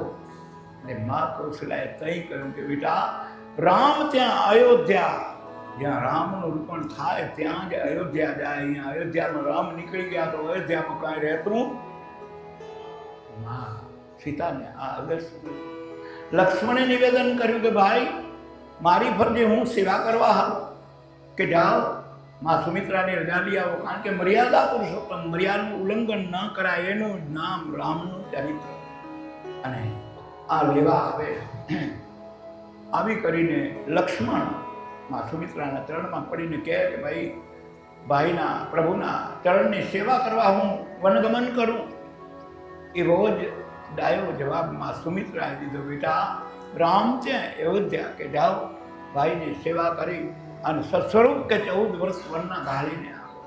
Speaker 1: અને મા કૌશલ્યાએ તઈ કહ્યું કે બેટા રામ ત્યાં અયોધ્યા, જ્યાં રામનું રૂપણ થાય ત્યાં જ અયોધ્યા જાય. અહીંયા અયોધ્યામાં રામ નીકળી ગયા તો અયોધ્યામાં કાંઈ રહેતું. માં સીતાને આ આદર્શ લક્ષ્મણે નિવેદન કર્યું કે ભાઈ મારી ફરજે હું સેવા કરવા આવો, કે જાઓ માં સુમિત્રાની રજા લઈ આવો. કારણ કે મર્યાદા પુરુષોત્તમ, મર્યાદાનું ઉલ્લંઘન ન કરાય એનું નામ રામનું ચરિત્ર. અને આ લેવા આવે. આવી કરીને લક્ષ્મણ માં સુમિત્રાના ચરણમાં પડીને કહે કે ભાઈના પ્રભુના ચરણની સેવા કરવા હું વનગમન કરું. એવો જ ડાયો જવાબ માં સુમિત્રાએ દીધો, બેટા રામ ત્યાં અયોધ્યા, કે જાઓ ભાઈની સેવા કરી અને સસ્વરૂપ કે 14 વર્ષ વનના ઘાલીને આવો.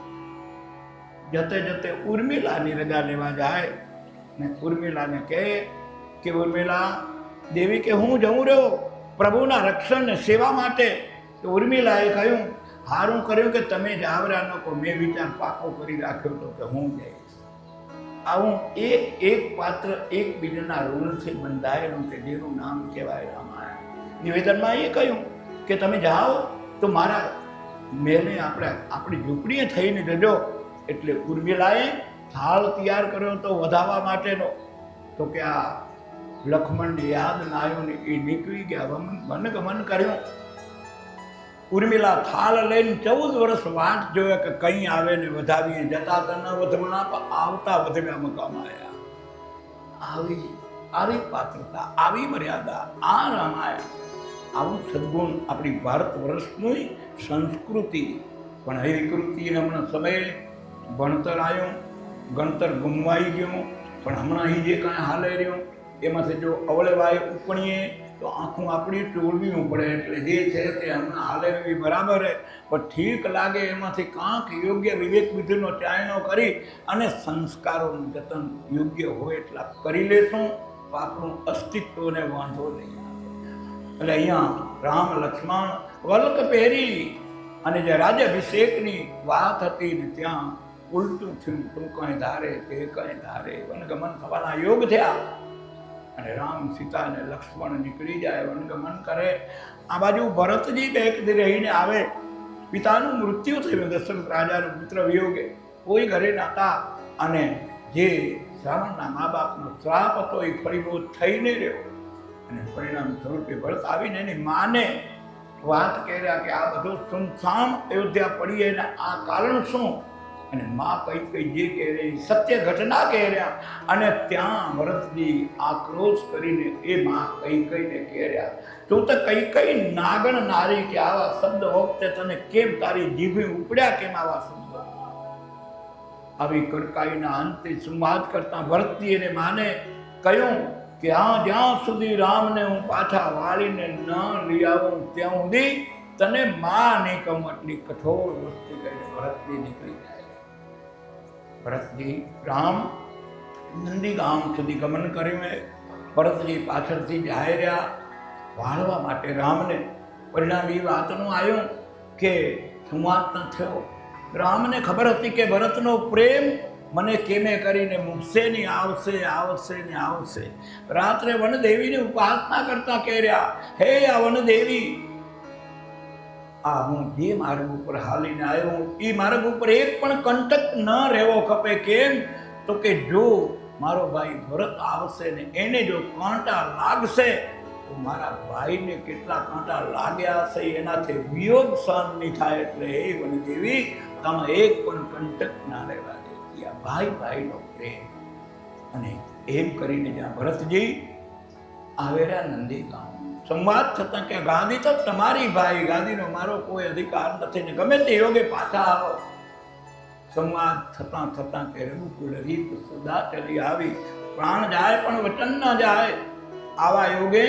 Speaker 1: જતે જતે ઉર્મિલાની રજા લેવા જાય ને ઉર્મિલાને કહે કે ઉર્મિલા દેવી કે હું જઉં રહ્યો પ્રભુના રક્ષણ ને સેવા માટે, તો ઉર્મિલાએ કહ્યું, સારું કર્યું કે તમે જાવરા ન કહો, મેં વિચાર પાકો કરી રાખ્યો હતો કે હું જઈશ. આવું એક પાત્ર એકબીજાના ઋણથી બંધાયેલું કે જેનું નામ કહેવાય રામાયણ. નિવેદનમાં એ કહ્યું કે તમે જાઓ તો મારા મેલે આપણી ઝૂંપડીએ થઈને જજો. એટલે ઉર્મિલાએ થાળ તૈયાર કર્યો તો વધાવવા માટેનો. તો કે આ લક્ષ્મણને યાદ ના આવ્યું ને એ નીકળી ગયા, વનગમન કર્યું. ઉર્મિલા થાળ લઈને 14 વર્ષ વાટ જોયો કે કંઈ આવે ને વધાવીએ. જતા તના વધમણા આવતા વધવ્યા મકામ આવ્યા. આવી પાત્રતા, આવી મર્યાદા, આ રામાયણ, આવું સદગુણ આપણી ભારત વર્ષની સંસ્કૃતિ. પણ એ વિકૃતિ હમણાં સમયે ભણતર આવ્યું, ગણતર ગુમવાઈ ગયું. પણ હમણાં અહીં જે કાંઈ હાલે રહ્યું એમાંથી જો અવળેવાય ઉપણીએ તો આખું આપણી ટોળવીનું પડે. એટલે જે છે તે હમણાં હાલે એ બરાબર છે, પણ ઠીક લાગે એમાંથી કાંક યોગ્ય વિવેક વિધિનો ચાયણો કરી અને સંસ્કારોનું જતન યોગ્ય હોય એટલા કરી લેશું તો આપણું અસ્તિત્વને વાંધો નહીં આવે. એટલે અહીંયા રામ લક્ષ્મણ વલ્ક પહેરી અને જે રાજ્યાભિષેકની વાત હતી ને ત્યાં ઉલટું થયું. તું કંઈ ધારે તે કંઈ ધારે, વનગમન થવાના યોગ થયા. અને રામ સીતા અને લક્ષ્મણ નીકળી જાય, વનગમન કરે. આ બાજુ ભરતજી બેક રહીને આવે. પિતાનું મૃત્યુ થયું, દશરથ રાજાનો પુત્ર વિયોગે, કોઈ ઘરે નહોતા. અને જે શ્રાવણના મા બાપનો શ્રાપ હતો એ ફળીભૂત થઈને રહ્યો. અને પરિણામ સ્વરૂપે ભરત આવીને એની માને વાત કર્યા કે આ બધું સુમસામ અયોધ્યા પડી, એને આ કારણ શું? અને માં કઈ જે કહે રહી સત્ય ઘટના કહે રહ્યા. અને ત્યાં ભરતજી આક્રોશ કરીને એ માં કઈને કહે રહ્યા, તું તો કઈ નાગણ નારી કે આવા શબ્દ વખતે તને કેમ તારી જીભે ઉપડ્યા કેમ આવા શબ્દ? આવી કડકાઈના અંતે સંવાદ કરતા ભરતજી એને માને કહ્યું કે જ્યાં સુધી રામને હું પાછા વાળીને ન લઈ આવું ત્યાં સુધી તને માં નહીં કહું. આટલી કઠોર વસ્તુ કહીને ભરતજી નીકળી જાય. ભરતજી રામ નંદીગામ સુધી ગમન કર્યું. ભરતજી પાછળથી જાય રહ્યા વાળવા માટે રામને. પરિણામ એ વાતનું આવ્યું કે સંવાદ ન થયો. રામને ખબર હતી કે ભરતનો પ્રેમ મને કેમે કરીને મૂકશે નહીં, આવશે. રાત્રે વનદેવીની ઉપાસના કરતા કહે રહ્યા, હે આ વનદેવી, આ હું જે માર્ગ ઉપર હાલીને આવ્યો એ માર્ગ ઉપર એક પણ કંટક ન રહેવો ખપે. કેમ? તો કે જો મારો ભાઈ ભરત આવશે ને એને જો કાંટા લાગશે તો મારા ભાઈને કેટલા કાંટા લાગ્યા હશે એનાથી વિયોગ સહન નહીં થાય. એટલે એ વનદેવી તમે એક પણ કંટક ના રહેવા દે. ભાઈનો પ્રેમ. અને એમ કરીને જ્યાં ભરતજી આવેલા નંદીગામ, સંવાદ થતા કે ગાદી તો તમારી ભાઈ, ગાદીનો મારો કોઈ અધિકાર નથી ને ગમે તે યોગે પાછા આવો. સંવાદ થતા કે રઘુકુળ રીત સદા ચલી આવી, પ્રાણ જાય પણ વચન ન જાય. આવા યોગે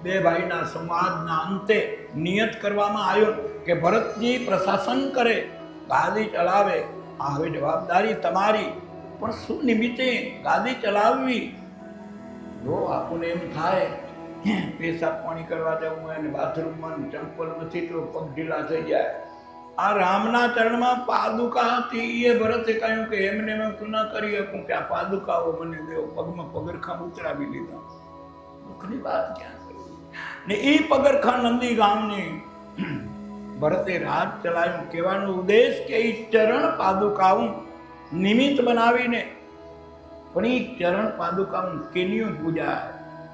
Speaker 1: બે ભાઈના સંવાદના અંતે નિયત કરવામાં આવ્યો કે ભરતજી પ્રશાસન કરે, ગાદી ચલાવે. હવે જવાબદારી તમારી. પણ શું નિમિત્તે ગાદી ચલાવવી? જો આપણને એમ થાય પેશાબ પાણી કરવા જવું હોય ને બાથરૂમમાં ચંપલ નથી તો પગ ઢીલા થઈ જાય. આ રામના ચરણમાં પાદુકા હતી. એ ભરતે કહ્યું કે એમને મેં તું ન કરી શકું કે આ પાદુકાઓ મને દેવો. પગમાં પગરખા ઉતરાવી લીધા. દુઃખની વાત ક્યાં કરી. ને એ પગરખા નંદી ગામની ભરતે રાજ ચલાવ્યું. કહેવાનો ઉદ્દેશ કે એ ચરણ પાદુકાઓ નિમિત્ત બનાવીને પણ એ ચરણ પાદુકાઓ કેની પૂજા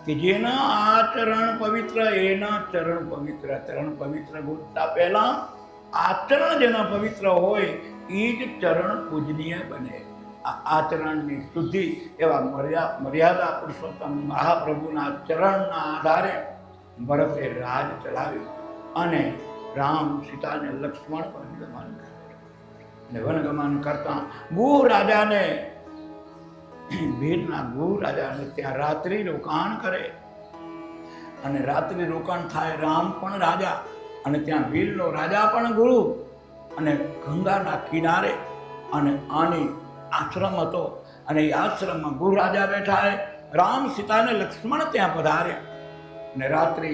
Speaker 1: કે જેના આચરણ પવિત્ર એના ચરણ પવિત્ર. ચરણ પવિત્ર ગોતતા પહેલા આચરણ જેના પવિત્ર હોય એ જ ચરણ પૂજનીય બને. આ આચરણની શુદ્ધિ એવા મર્યાદા પુરુષોત્તમ મહાપ્રભુના ચરણના આધારે ભરતે રાજ ચલાવ્યું. અને રામ સીતા ને લક્ષ્મણ વનગમન કરે. અને વનગમન કરતા ગુહ રાજાને, ભીડના ગુહ રાજાને ત્યાં રાત્રિ રોકાણ કરે. અને રાત્રિ રોકાણ થાય. રામ પણ રાજા અને ત્યાં ભીલનો રાજા પણ ગુરુ. અને ગંગાના કિનારે અને આની આશ્રમ હતો. અને એ આશ્રમમાં ગુહ રાજા બેઠા. રામ સીતા ને લક્ષ્મણ ત્યાં પધાર્યા. અને રાત્રિ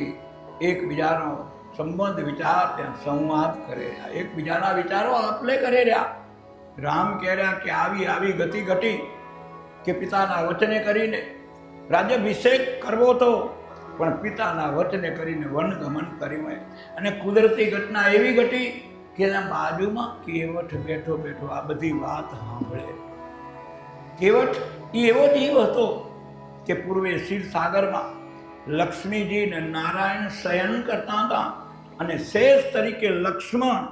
Speaker 1: એકબીજાનો સંબંધ વિચાર ત્યાં સંવાદ કરે રહ્યા, એકબીજાના વિચારો આપલે કરે રહ્યા. રામ કહે રહ્યા કે આવી આવી ગતિ ઘટી કે પિતાના વચને કરીને રાજ્યાભિષેક કરવો તો, પણ પિતાના વચને કરીને વનગમન કર્યું. અને કુદરતી ઘટના એવી ઘટી કે એના બાજુમાં કેવટ બેઠો બેઠો આ બધી વાત સાંભળે. કેવટ એ એવો જીવ હતો કે પૂર્વે ક્ષીરસાગરમાં લક્ષ્મીજી ને નારાયણ શયન કરતા હતા અને શેષ તરીકે લક્ષ્મણ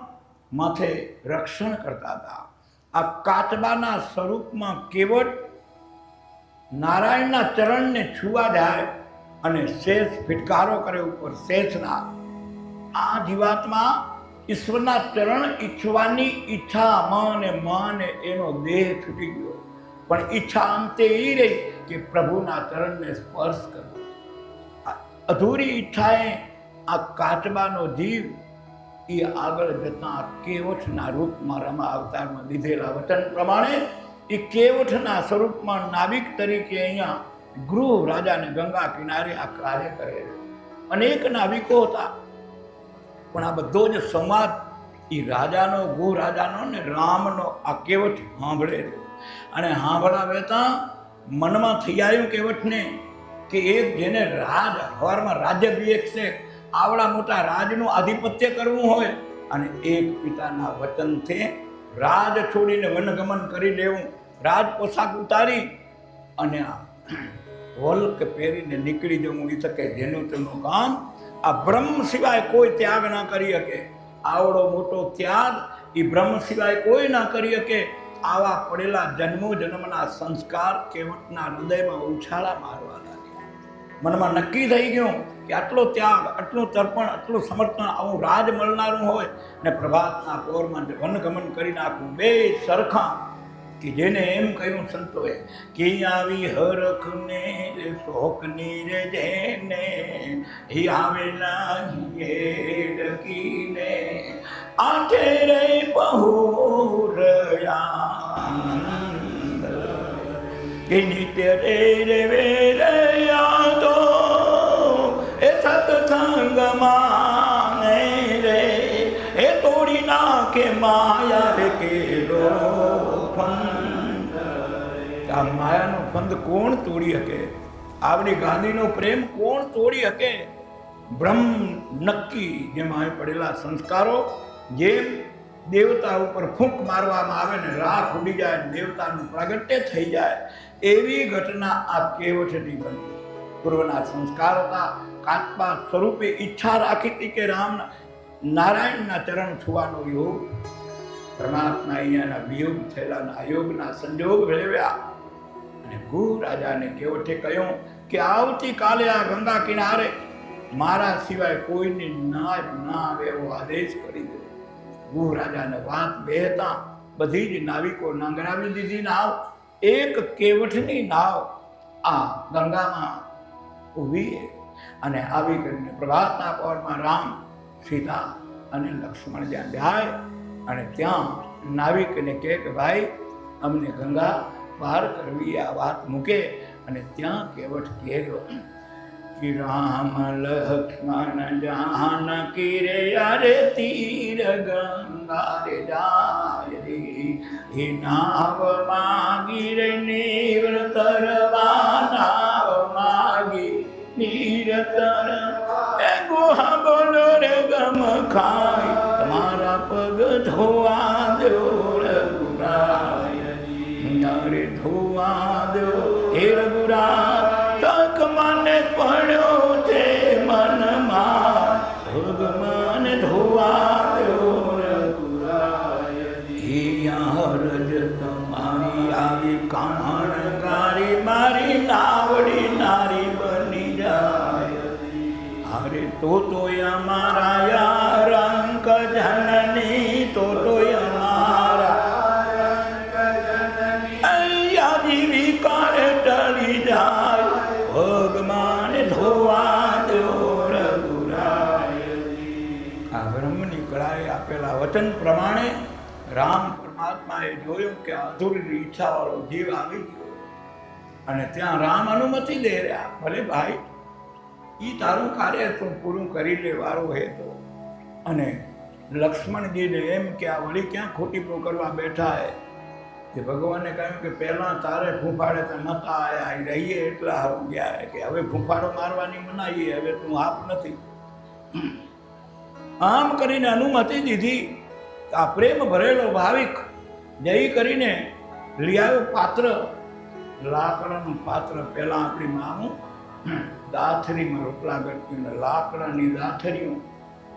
Speaker 1: માથે રક્ષણ કરતા હતા. આ કાચબાના સ્વરૂપમાં કેવટ નારાયણના ચરણને છુવા જાય અને શેષ ફિટકારો કરે ઉપર શેષના. આ જીવાત્મા ઈશ્વરના ચરણ ઈચ્છવાની ઈચ્છા માને એનો દેહ છૂટી ગયો, પણ ઈચ્છા અંતે એ રહી કે પ્રભુના ચરણને સ્પર્શ કરવો. અધૂરી ઈચ્છાએ આ કાચબાનો જીવ એ આગળ જતા કેવઠના રૂપમાં રમા અવતારમાં દીધેલા વચન પ્રમાણે એ કેવઠના સ્વરૂપમાં નાવિક તરીકે અહીંયા ગૃહ રાજાને ગંગા કિનારે આ કાર્ય કરે. અનેક નાવિકો હતા, પણ આ બધો જ સંવાદ એ રાજાનો, ગૃહ રાજાનો ને રામનો આ કેવટ સાંભળે. અને સાંભળાવેતા મનમાં થઈ આવ્યું કેવટને કે એક જેને રાજ હવારમાં રાજ્યાભિષેક છે, આવડા મોટા રાજનું આધિપત્ય કરવું હોય અને એક પિતાના વચનથી રાજ છોડીને વનગમન કરી લેવું, રાજ પોશાક ઉતારી અને વલ્ક પહેરીને નીકળી જવું એ શકે, જેનું તેનું કામ આ બ્રહ્મ સિવાય કોઈ ત્યાગ ના કરી શકે. આવડો મોટો ત્યાગ એ બ્રહ્મ સિવાય કોઈ ના કરી શકે. આવા પડેલા જન્મો જન્મના સંસ્કાર કેવટના હૃદયમાં ઉછાળા મારવા લાગ્યા. મનમાં નક્કી થઈ ગયું કે આટલો ત્યાગ, આટલું તર્પણ, આટલું સમર્પણ આવું રાજ મળનારું હોય ને પ્રભાતના પોરમાં વનગમન કરી નાખવું, બે સરખા. કે જેને એમ કહ્યું સંતોએ કે આવી હરખ ને શોકની રે જેને હી આવેલા ડકીને આઠે રે બહુરયા કે નિત્ય રે રે વે રે યાદો એ સત્સંગમાં રે એ તોડી નાખે માયા રે કેલો આ માયાનો ફંદ કોણ તોડી શકે? આવડી ગાંધીનો પ્રેમ કોણ તોડી શકે? બ્રહ્મ નક્કી જેમાં પડેલા સંસ્કારો, જેમ દેવતા ઉપર ફૂંક મારવામાં આવે ને રાખ ઉડી જાય, દેવતાનું પ્રાગટ્ય થઈ જાય, એવી ઘટના આ કેવટની બની. પૂર્વના સંસ્કાર હતા. કાચબા સ્વરૂપે ઈચ્છા રાખી હતી કે રામ નારાયણના ચરણ છુવાનો યોગ, પરમાત્મા અહીંયાના વિયોગ થયેલા અયોગના સંજોગ મેળવ્યા. અને ગૃહ રાજાને કેવટે કહ્યું કે આવતીકાલે આ ગંગા કિનારે મારા સિવાય કોઈની ના આવે એવો આદેશ કરી દો. ગૃહ રાજાને વાત બેહતા બધી જ નાવિકો નાંગરાવી દીધી નાવ. એક કેવટની નાવ આ ગંગામાં ઊભી અને આવી કરીને પ્રભાતના પહોરમાં રામ, સીતા અને લક્ષ્મણ જ્યાં જાય અને ત્યાં નાવિકને કહે કે ભાઈ અમને ગંગા પાર કરવી, આ વાત મૂકે. અને ત્યાં કેવટ કહેજો કે રામ લક્ષ્મણ જાનકી રે યારે તીર ગંગા રે જાય રે હે નાવ માગી રે નીર તરવા, નાવ માગી નીર તર એ ગુહા બોલો રે ગમ ખાય તમારા પગ ધોવા દો રઘુરાય રે ધોવા દો હે રઘુરાય. તક મને પડ્યો છે મનમાં ભગવાન ધોવા દો રઘુરાય. હરજ તમારી આવી કામણકારી મારી નાવડી નારી બની જાય. અરે તો અમારા યાર અંક જનની, તો અમારા યાદી વિકાર ટળી જાય, ભગવાન ધોવા દો રઘુરાય. આ બ્રહ્મની કળાએ આપેલા વચન પ્રમાણે રામ પરમાત્માએ જોયું કે અધૂરી ઈચ્છાવાળો જીવ આવી ગયો અને ત્યાં રામ અનુમતિ દે રહ્યા, ભલે ભાઈ ઈ તારું કાર્ય તું પૂરું કરી લે, વારો હે તો અને લક્ષ્મણજીને એમ કે આ વળી ક્યાં ખોટી કરવા બેઠા હે, કે ભગવાને કહ્યું કે પહેલાં તારે ફૂંફાડે તો નતા આયા, રહીએ એટલા હારું ગયા હે, કે હવે ફૂંફાડો મારવાની મનાઈ, હવે તું આપ નથી. આમ કરીને અનુમતિ દીધી. આ પ્રેમ ભરેલો ભાવિક જય કરીને લઈ આવ્યો પાત્ર, લાકડાનું પાત્ર. પહેલાં આપણી માનું દાથરીમાં રોટલા કરતી ને લાકડાની દાથરીઓ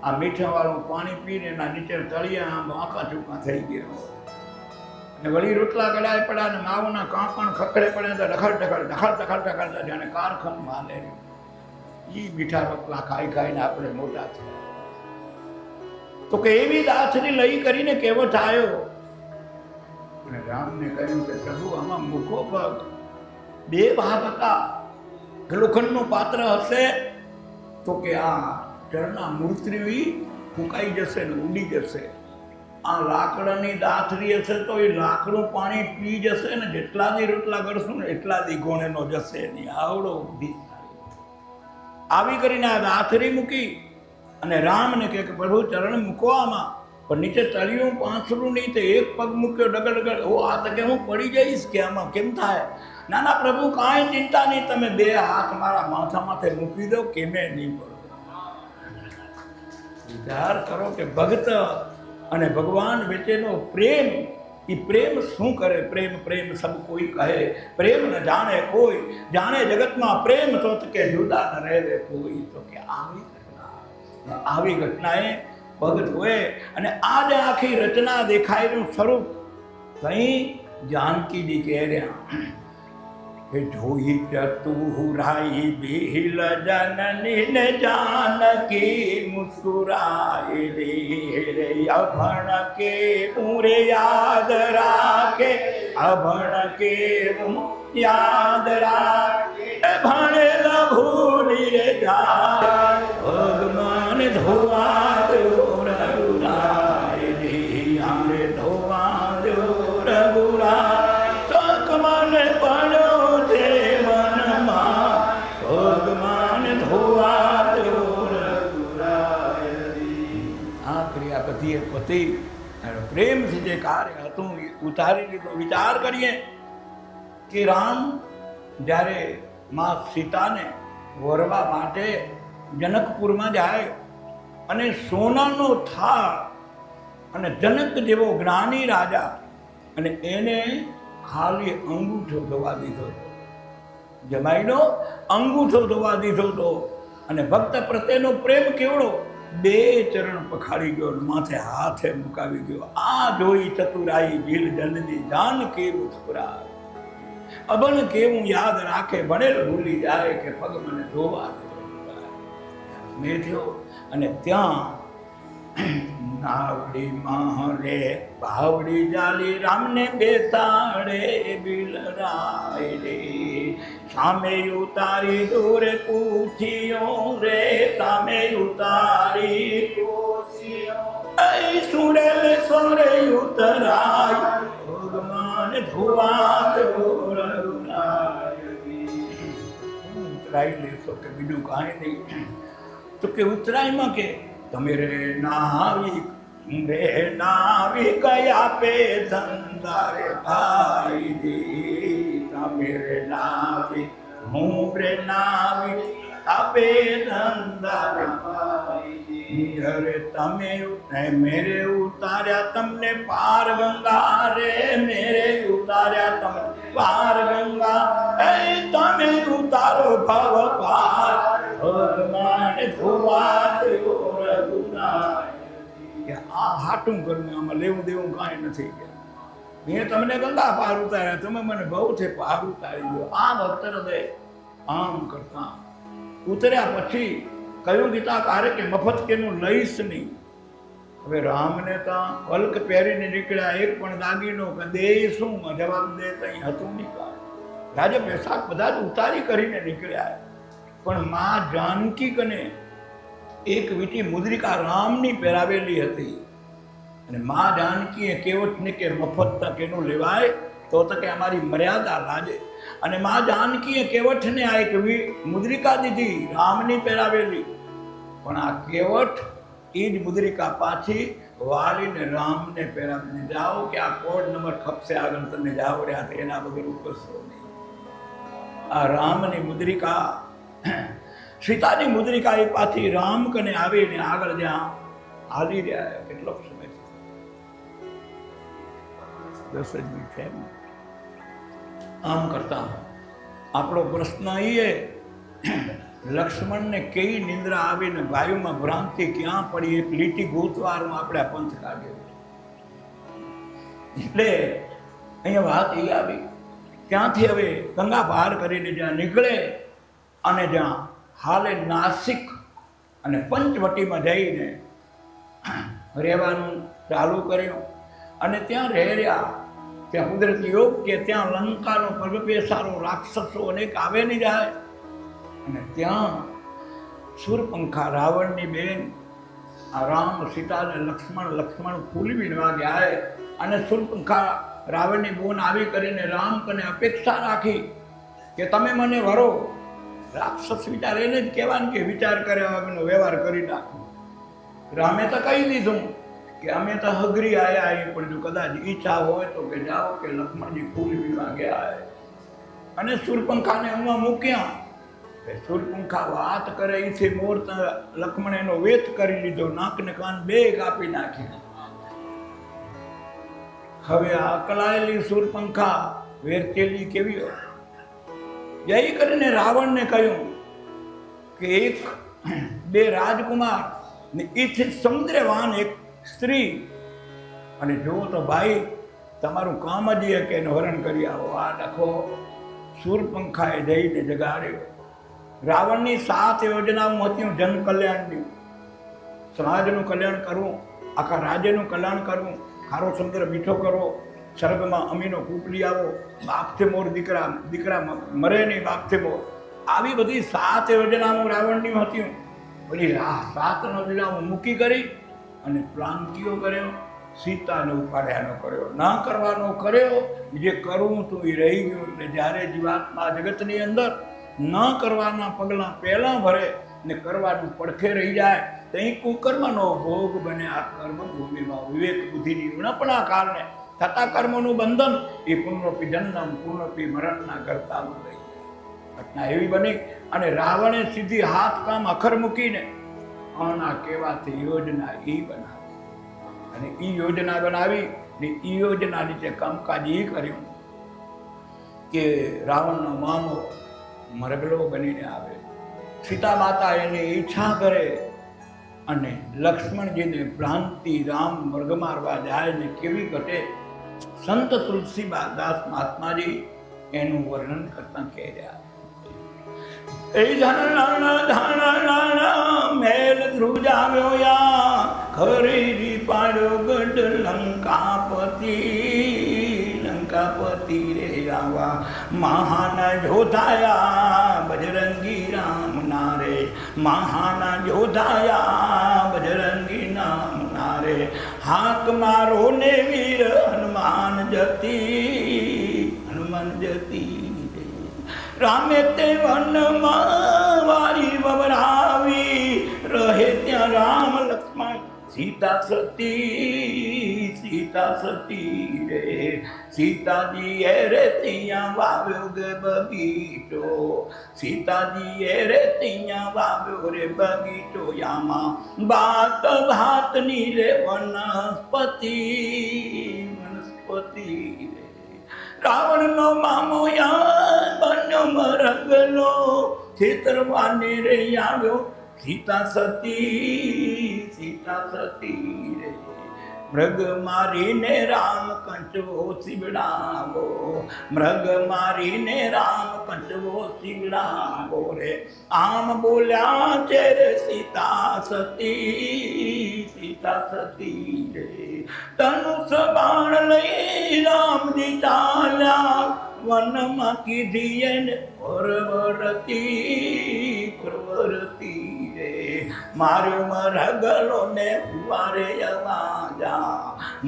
Speaker 1: આ મીઠાવાળું પાણી પીને એના નીચે તળિયા આમ આંખા ચૂકા થઈ ગયા, અને વળી રોટલા ગળાય પડ્યા ને માવુના કાંકણ ખખડે પડ્યા તો ડખડ જાણે કારખાનમાં હાલે. એ મીઠા રોટલા ખાઈ ખાઈને આપણે મોટા થયા. તો કે એવી દાથરી લઈ કરીને કેવટ આવ્યો અને રામને કહ્યું કે પ્રભુ આમાં મૂકો પગ. બે ભાગ હતા. લોખંડનું પાત્ર હશે તો કે આ જળના મૂર્તિ ફૂંકાઈ જશે ને ઉડી જશે. આ લાકડાની દાથરી હશે તો એ લાકડું પાણી પી જશે ને જેટલા દી રોટલા કરશું ને એટલા દી ગોણેનો જશે નહીં. આવડો બુદ્ધિ આવી કરીને આ દાથરી મૂકી અને રામને કહે કે પ્રભુ ચરણ મૂકો આમાં, પણ નીચે તળિયું પાંચરું નહીં, તો એક પગ મૂક્યો ડગડ. આ તો કે હું પડી જઈશ કે આમાં કેમ થાય? ના ના પ્રભુ કાંઈ ચિંતા નહીં, તમે બે હાથ મારા માથા માથે મૂકી દો, કેમે નહીં પડો. વિચાર કરો કે ભક્ત અને ભગવાન વચ્ચેનો પ્રેમ, એ પ્રેમ શું કરે? પ્રેમ પ્રેમ સબ કોઈ કહે, પ્રેમ ન જાણે કોઈ, જાણે જગતમાં પ્રેમ તો કે જુદા ન રહે કોઈ. તો કે આવી ઘટનાએ ભગત હોય. અને આજે આખી રચના દેખાયનું સ્વરૂપ કઈ જાનકીજી કહે રહ્યા કે જોઈ ચતુરાઈ બિલ જનની ને જાનકી મુસ્કુરાય રે, અભણ કે પૂરે યાદ રાખે, અભણ કે યાદ રાખે, ભણેલ ભૂલી રે જાય, ભગવાન ધોવા દો રઘુરાય રે, આમે ધોવા દો રઘુરાય, તક મને પડો છે મનમાં, ભગવાન ધોવા દો રઘુરાય રે. આ ક્રિયાપતિએ પતિ પ્રેમથી જે કાર્ય હતું ઉતારી લીધું. વિચાર કરીએ કે રામ જ્યારે માં સીતાને વરવા માટે જનકપુરમાં જાય અને સોનાનો થાળ અને જનક જેવો જ્ઞાની રાજા, અને એને ખાલી અંગૂઠો ધોવા દીધો હતો, જમાઈનો અંગૂઠો ધોવા દીધો હતો. અને ભક્ત પ્રત્યેનો પ્રેમ કેવડો! બે ચરણ પખાડી ગયો, માથે હાથે મુકાવી ગયો. આ જોઈ ચતુરાઈ ભીલ જનની જાનકી મુસ્કુરાય, અબન કેવું યાદ રાખે, ભણેલ ભૂલી જાય, કે પગ મને ધોવા દે. મેં થયો અને ત્યાં નાવડી mahare ભાવડી જાલી રામને બેસાડે બિલરાય રે, સામે ઉતારી દૂર પૂછ્યો રે, સામે ઉતારી પૂછ્યો, સુરેલ સોરે ઉતરાય, ભગવાન ધોવા દો રઘુરાય. ઉતરાઈ લેશો કે બીજું કાંઈ નહીં? તો કે ઉતરાયમાં કે તમે રે નાવિક આપે ધંધા રે ભાઈ દી, તમે રે નાવિક, હું રે નાવિક આપે ધંધા રે ભાઈ દી, અરે તમે મેરે ઉતાર્યા તમને પાર ગંગા રે, મેરે ઉતાર્યા તમને પાર ગંગા, તમે ઉતારો ભવ પાર, ભગવાન ધોવા દો રઘુરાય. આ હાટું કર્યું, આમાં લેવું દેવું કાંઈ નથી. મેં તમને ગંગા પાર ઉતાર્યા, તમે મને બહુથી પાર ઉતારી દો. આ ભક્ત હૃદય આમ કરતા ઉતર્યા પછી કયું ગીતાકારે કે મફત કેનું લઈશ નહીં. હવે રામને ત્યાં વલ્ક પહેરીને નીકળ્યા, એક પણ દાગીનો દે શું જવાબ દે કંઈ હતું નહીં. રાજે બેસાક બધા જ ઉતારી કરીને નીકળ્યા, પણ માં જાનકી કને એક વીટી મુદ્રિકા રામની પહેરાવેલી હતી. અને માં જાનકીએ કેવટને કે મફત તક એનું લેવાય તો કે અમારી મર્યાદા લાગે. અને માં જાનકીએ કેવટને આ એક મુદ્રિકા દીધી રામની પહેરાવેલી, પણ આ કેવટ એ જ મુદ્રિકા પાછી વાલીને રામને પહેરાવીને જાઓ કે આ કોડ નંબર ખપશે આગળ તમે જાઓ રહ્યા એના વગર ઉપરશો નહીં. આ રામની મુદ્રિકા સીતાની મુદ્રિકા એ પાછી રામ કને આવીને આગળ જ્યાં હાલી રહ્યા કેટલો સમય 10 જ મિનિટ છે. આમ કરતા આપણો પ્રશ્ન એ લક્ષ્મણને કઈ નિંદ્રા આવીને વાયુમાં ભ્રાંતિ ક્યાં પડી એક લીટી ગોતવારમાં આપણે આ પંથ કાઢ્યો. એટલે અહીંયા વાત એ આવી ત્યાંથી હવે ગંગા પાર કરીને જ્યાં નીકળે અને જ્યાં હાલે નાસિક અને પંચવટીમાં જઈને રહેવાનું ચાલુ કર્યું અને ત્યાં રહ્યા. ત્યાં કુદરતી યોગ કે ત્યાં લંકાનો પર્વપેસારો રાક્ષસો અનેક આવે નહીં જાય અને ત્યાં સુરપંખા રાવણની બેન આ રામ સીતા અને લક્ષ્મણ ફૂલ વીણવા ગયા અને સુરપંખા રાવણની બોન આવી કરીને રામ કને અપેક્ષા રાખી કે તમે મને વરો. રાક્ષસ વિચાર એને જ કહેવાનું કે વિચાર કર્યા વગરનો વ્યવહાર કરી નાખો. રામે તો કહી દીધું કે અમે તો હગરી આવ્યા એ પણ જો કદાચ ઈચ્છા હોય તો કે જાઓ કે લક્ષ્મણજી ફૂલ વીણવા ગયા અને સુરપંખાને હમણાં મૂક્યા. સુરપંખા વાત કરે એથી મોર લક્ષ્મણ એનો વેત કરી લીધો, નાક ને કાન બે કાપી નાખી. હવે આ અકલાયેલી સુરપંખા વેરચેલી કેવી હોય. જય કરીને રાવણને કહ્યું કે એક બે રાજકુમાર ને એથી સમુદ્રવાન એક સ્ત્રી અને જો તો ભાઈ તમારું કામ જ એ કે એનું હરણ કરી આવો. આ લખો સુરપંખાએ જઈને જગાડ્યો. રાવણની 7 યોજનાઓ હતી જન કલ્યાણની. સમાજનું કલ્યાણ કરવું, આખા રાજ્યનું કલ્યાણ કરવું, ખારો સમુદ્ર મીઠો કરવો, સ્વર્ગમાં અમીનો કૂપલી આવો, બાપથી મોર દીકરા મરે નહીં બાપથી મોર. આવી બધી 7 યોજનાઓ રાવણની હતી. બધી 7 યોજનાઓ મૂકી કરી અને પ્લાન કયો કર્યો? સીતાને ઉપાડ્યાનો કર્યો, ના કરવાનો કર્યો. જે કરવું તું એ રહી ગયું. એટલે જ્યારે જીવાત્મા જગતની અંદર ન કરવાના પગલાં પહેલાં ભરે ને કરવાનું પડખે રહી જાય તો અહીં કુકર્મનો ભોગ બને. આ કર્મ ભૂમિમાં વિવેક બુદ્ધિની ઉણપના કારણે થતા કર્મનું બંધન એ પૂર્ણપી જન્મ પૂર્ણપી મરણના કરતામાં લઈ જાય. ઘટના એવી બની અને રાવણે સીધી હાથ કામ અખર મૂકીને આના કહેવાથી યોજના એ બનાવી અને એ યોજના બનાવી ને એ યોજના નીચે કામકાજ એ કર્યું કે રાવણનો મામો મરગલો બનીને આવે. સીતા માતા એની ઈચ્છા કરે અને લક્ષ્મણજીને ભ્રાંતિ રામ મર્ગ મારવા જાય ને કેવી ઘટે. સંત તુલસીદાસ મહાત્માજી એનું વર્ણન કરતા કહે રહ્યા એ ધન મેલ ધ્રુજાવ્યો યા ખરીદી પાડ્યો ગઢ લંકાપતિ રે આવા મહાન જોધાયા બજરંગી રામ નારે. મહાન જોધાયા બજરંગી નામ નારે. હાક મારો ને વીર હનુમાન જતી રામે તે વનમાં વારી વવરાવી રહે ત્યાં રામ લક્ષ્મણ સીતા સતી રે. સીતાજી એ રે ત્યાં વાવ્યો ગે બગીચો. સીતાજી એ રે ત્યાં વાવ્યો રે બગીચો. યામાં ભાતની રે વનસ્પતિ રે. રાવણનો મામો યા બન્યો મરગલો ખેતરવાની રે આવ્યો સીતા સતી રે. મૃગ મારીને રામ કંચવો સીવડાવો. મૃગ મારીને રામ કંચવો સીવડાવો રે. આમ બોલ્યા છે રે સીતા સતી રે. ધનુષ બાણ લઈ રામજી ચાલ્યા વનમાં કીધી એને પરવરતી રે. માર્યો મરગલો ને વારે અવાજા.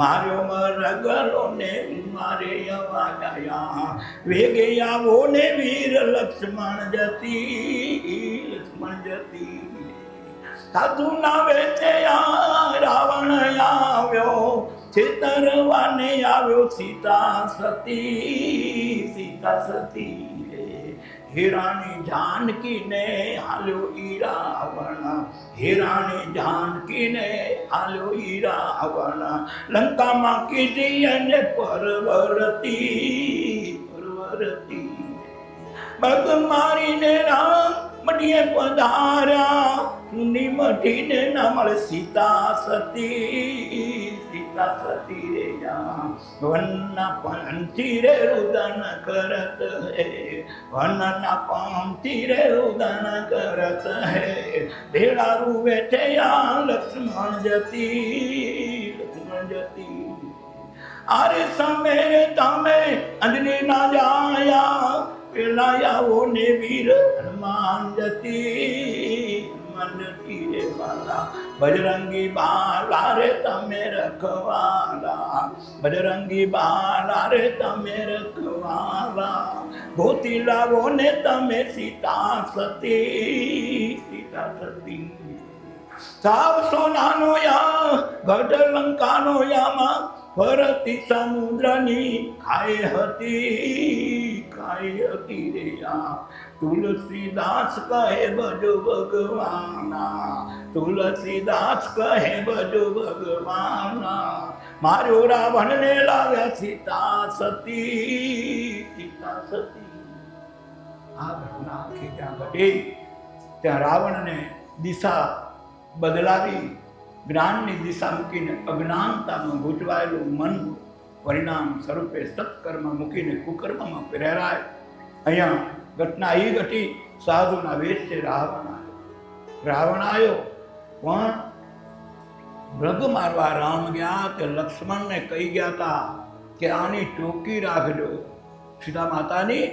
Speaker 1: માર્યો મરગલો ને વારે અવાજા. વેગે આવો ને વીર લક્ષ્મણ જતી સાધુ ના વેચે રાવણ આવ્યો, છેતરવાને આવ્યો સીતા સતી હેરાણી જાનકીને હાલ્યો ઈ રાવણ, હેરાણી જાનકીને હાલ્યો ઈ રાવણ, લંકામાં કીધી અને પરવરતી બગ મારીને રામ મઢીએ પધાર્યા, ચૂની મઢીને ના મળે સીતા સતી રે વનના પંથી રે રુદન કરત હે, વનના પંથી રે રુદન કરત હે, ભેળારું બેઠે લક્ષ્મણ જતી આરે સમે તમે અંજની ના જાયા, પેલા આવો ને વીર હનુમાન જતી રે વાલા, બજરંગી બાલા રે તમે રખવાલા, બજરંગી બાલા રે તમે રખવાલા, ગોતી લાવો ને તમે સીતા સતી સાવ સોનાનો યા ગઢ લંકાનો યામાં ફરતી સમુદ્રની ખાઈ હતી રે યા, તુલસીદાસ કહે બજો ભગવાના, તુલસીદાસ કહે બજો ભગવાના, માર્યો રાવણ ને લાવ્યા સીતા સતી આ ઘટના આખી ત્યાં ઘટી. ત્યાં રાવણને દિશા બદલાવી, જ્ઞાનની દિશા મૂકીને અજ્ઞાનતામાં ગૂંચવાયેલું મન પરિણામ સ્વરૂપે સત્કર્મ મૂકીને કુકર્મમાં પ્રેરાય. અહીંયા ઘટના એ ઘટી, સાધુના વેશે રાવણ આવ્યો પણ મૃગ મારવા રામ ગયા તે લક્ષ્મણને કહી ગયા હતા કે આની ચોકી રાખજો, સીતા માતાની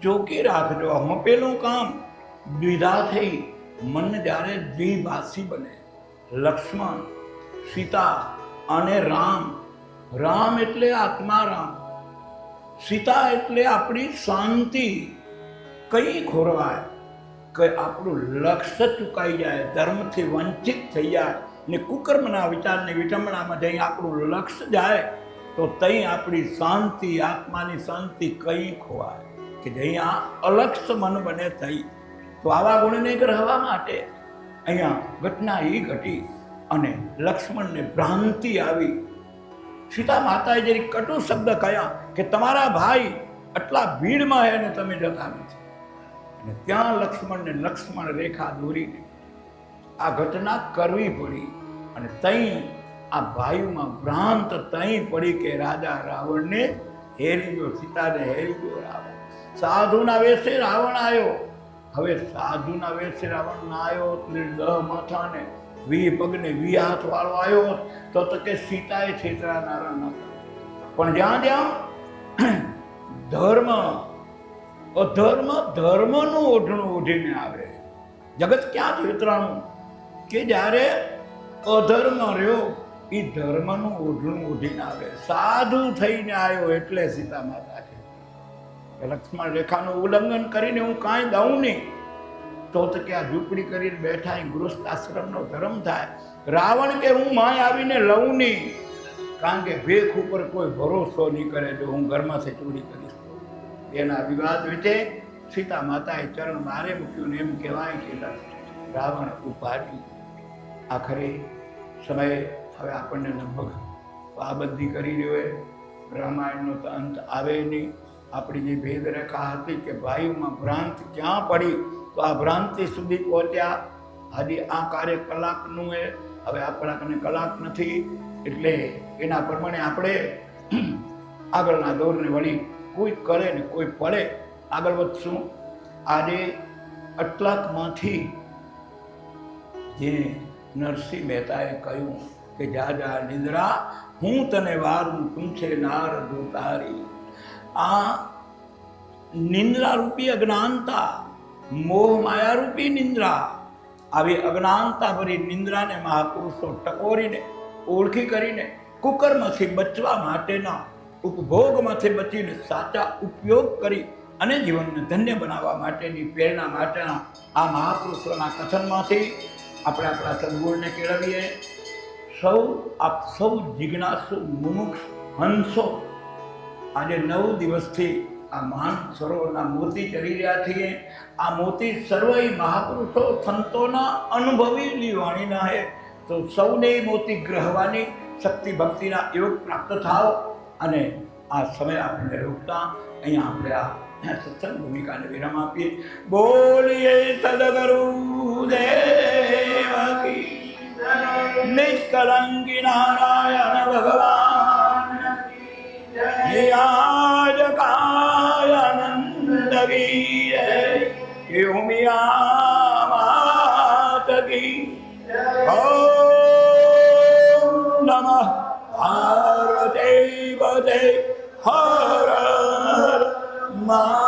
Speaker 1: ચોકી રાખજો. હું પેલું કામ દ્વિધા થઈ, મન જ્યારે દ્વિભાષી બને, લક્ષ્મણ સીતા અને રામ, રામ એટલે આત્મારામ, સીતા એટલે આપણી શાંતિ. કઈ ખોરવાય કે આપણું લક્ષ્ય ચૂકાઈ જાય, ધર્મથી વંચિત થઈ જાય ને કુકર્મના વિચારની વિટંબણામાં જઈ આપણું લક્ષ્ય જાય તો તઈ આપણી શાંતિ, આત્માની શાંતિ કઈ ખોવાય કે જઈ આ અલક્ષ્ય મન બને થઈ. તો આવા ગુણને ગ્રહવા માટે અહીંયા ઘટના એ ઘટી અને લક્ષ્મણને ભ્રાંતિ આવી. સીતા માતાએ જરી કટુ શબ્દ કહ્યા કે તમારા ભાઈ આટલા ભીડમાં હે ને તમે જતા નથી, અને ત્યાં લક્ષ્મણ રેખા દોરીને આ ઘટના કરવી પડી. અને તઈ આ ભાઈઓમાં ભ્રાંત તઈ પડી કે રાજા રાવણને હેરી ગયો, સીતાને હેરી ગયો રાવણ. સાધુના વેશે રાવણ આવ્યો. હવે સાધુના વેશે રાવણ ના આવ્યો, 10 માથાને 20 પગને 20 હાથ વાળો આવ્યો તો કે સીતાએ છેતરાનારા નહોતા. પણ જ્યાં જ્યાં ધર્મ અધર્મ ધર્મનું ઓઢણું ઓઢીને આવે, જગત ક્યાં છેતરાણું કે જ્યારે અધર્મ રહ્યો એ ધર્મનું ઓઢણું ઓઢીને આવે. સાધુ થઈને આવ્યો એટલે સીતા માતા છે. લક્ષ્મણ રેખાનું ઉલ્લંઘન કરીને હું કાંઈ દઉં નહીં તો કે આ ઝૂંપડી કરીને બેઠા ગૃહસ્થ આશ્રમનો ધર્મ થાય. રાવણ કે હું માય આવીને લઉં નહીં, કારણ કે ભેખ ઉપર કોઈ ભરોસો નહીં કરે, જો હું ઘરમાંથી ચોરી કરીશ. એના વિવાદ વિશે સીતા માતાએ ચરણ મારે મૂક્યું ને એમ કહેવાય કે રાવણ ઉપાડી. આખરે સમયે હવે આપણને લગભગ પાબંદી કરી રહ્યો, રામાયણનો તો અંત આવે નહીં. આપણી જે ભેદરેખા હતી કે ભાઈઓમાં ભ્રાંત ક્યાં પડી તો આ ભ્રાંતિ સુધી પહોંચ્યા. આજે આ કાર્ય કલાકનું એ, હવે આપણા કને કલાક નથી, એટલે એના પ્રમાણે આપણે આગળના દોરને વળી કોઈ કરે ને કોઈ પડે આગળ વધશું. આજે અટલાકમાંથી જે નરસિંહ મહેતાએ કહ્યું કે જા જા નિંદ્રા હું તને વારું તું છે નારદ ઉતારી. આ નિંદ્રા રૂપી અજ્ઞાનતા, મોહ માયા રૂપી નિંદ્રા, આવી અજ્ઞાનતા ભરી નિંદ્રાને મહાપુરુષો ટકોરીને ઓળખી કરીને કુકર્મથી બચવા માટેના ઉપભોગમાંથી બચીને સાચા ઉપયોગ કરી અને જીવનને ધન્ય બનાવવા માટેની પ્રેરણા માટેના આ મહાપુરુષોના કથનમાંથી આપણે આપણા સદગુણને કેળવીએ. આપ સૌ જિજ્ઞાસુ મુમુક્ષ હંસો આજે 9 દિવસથી આ મહાન સરોવરના મોતી ચરી રહ્યા છીએ. આ મોતી સર્વૈ મહાપુરુષો સંતોના અનુભવી વાણીના હે. તો સૌને મોતી ગ્રહવાની શક્તિ ભક્તિના યોગ પ્રાપ્ત થાવ. અને આ સમય આપણે રોકતા અહીંયા આપણે આ સત્સંગ ભૂમિકાને વિરામ આપીએ. બોલીએ સદગુરુ દેવ કી નિષ્કલંકી નારાયણ ભગવાન આજ કાયનંદ કી ઉમિયા માત કી. ઓમ નમઃ પાર્વતી પતે હર હર મા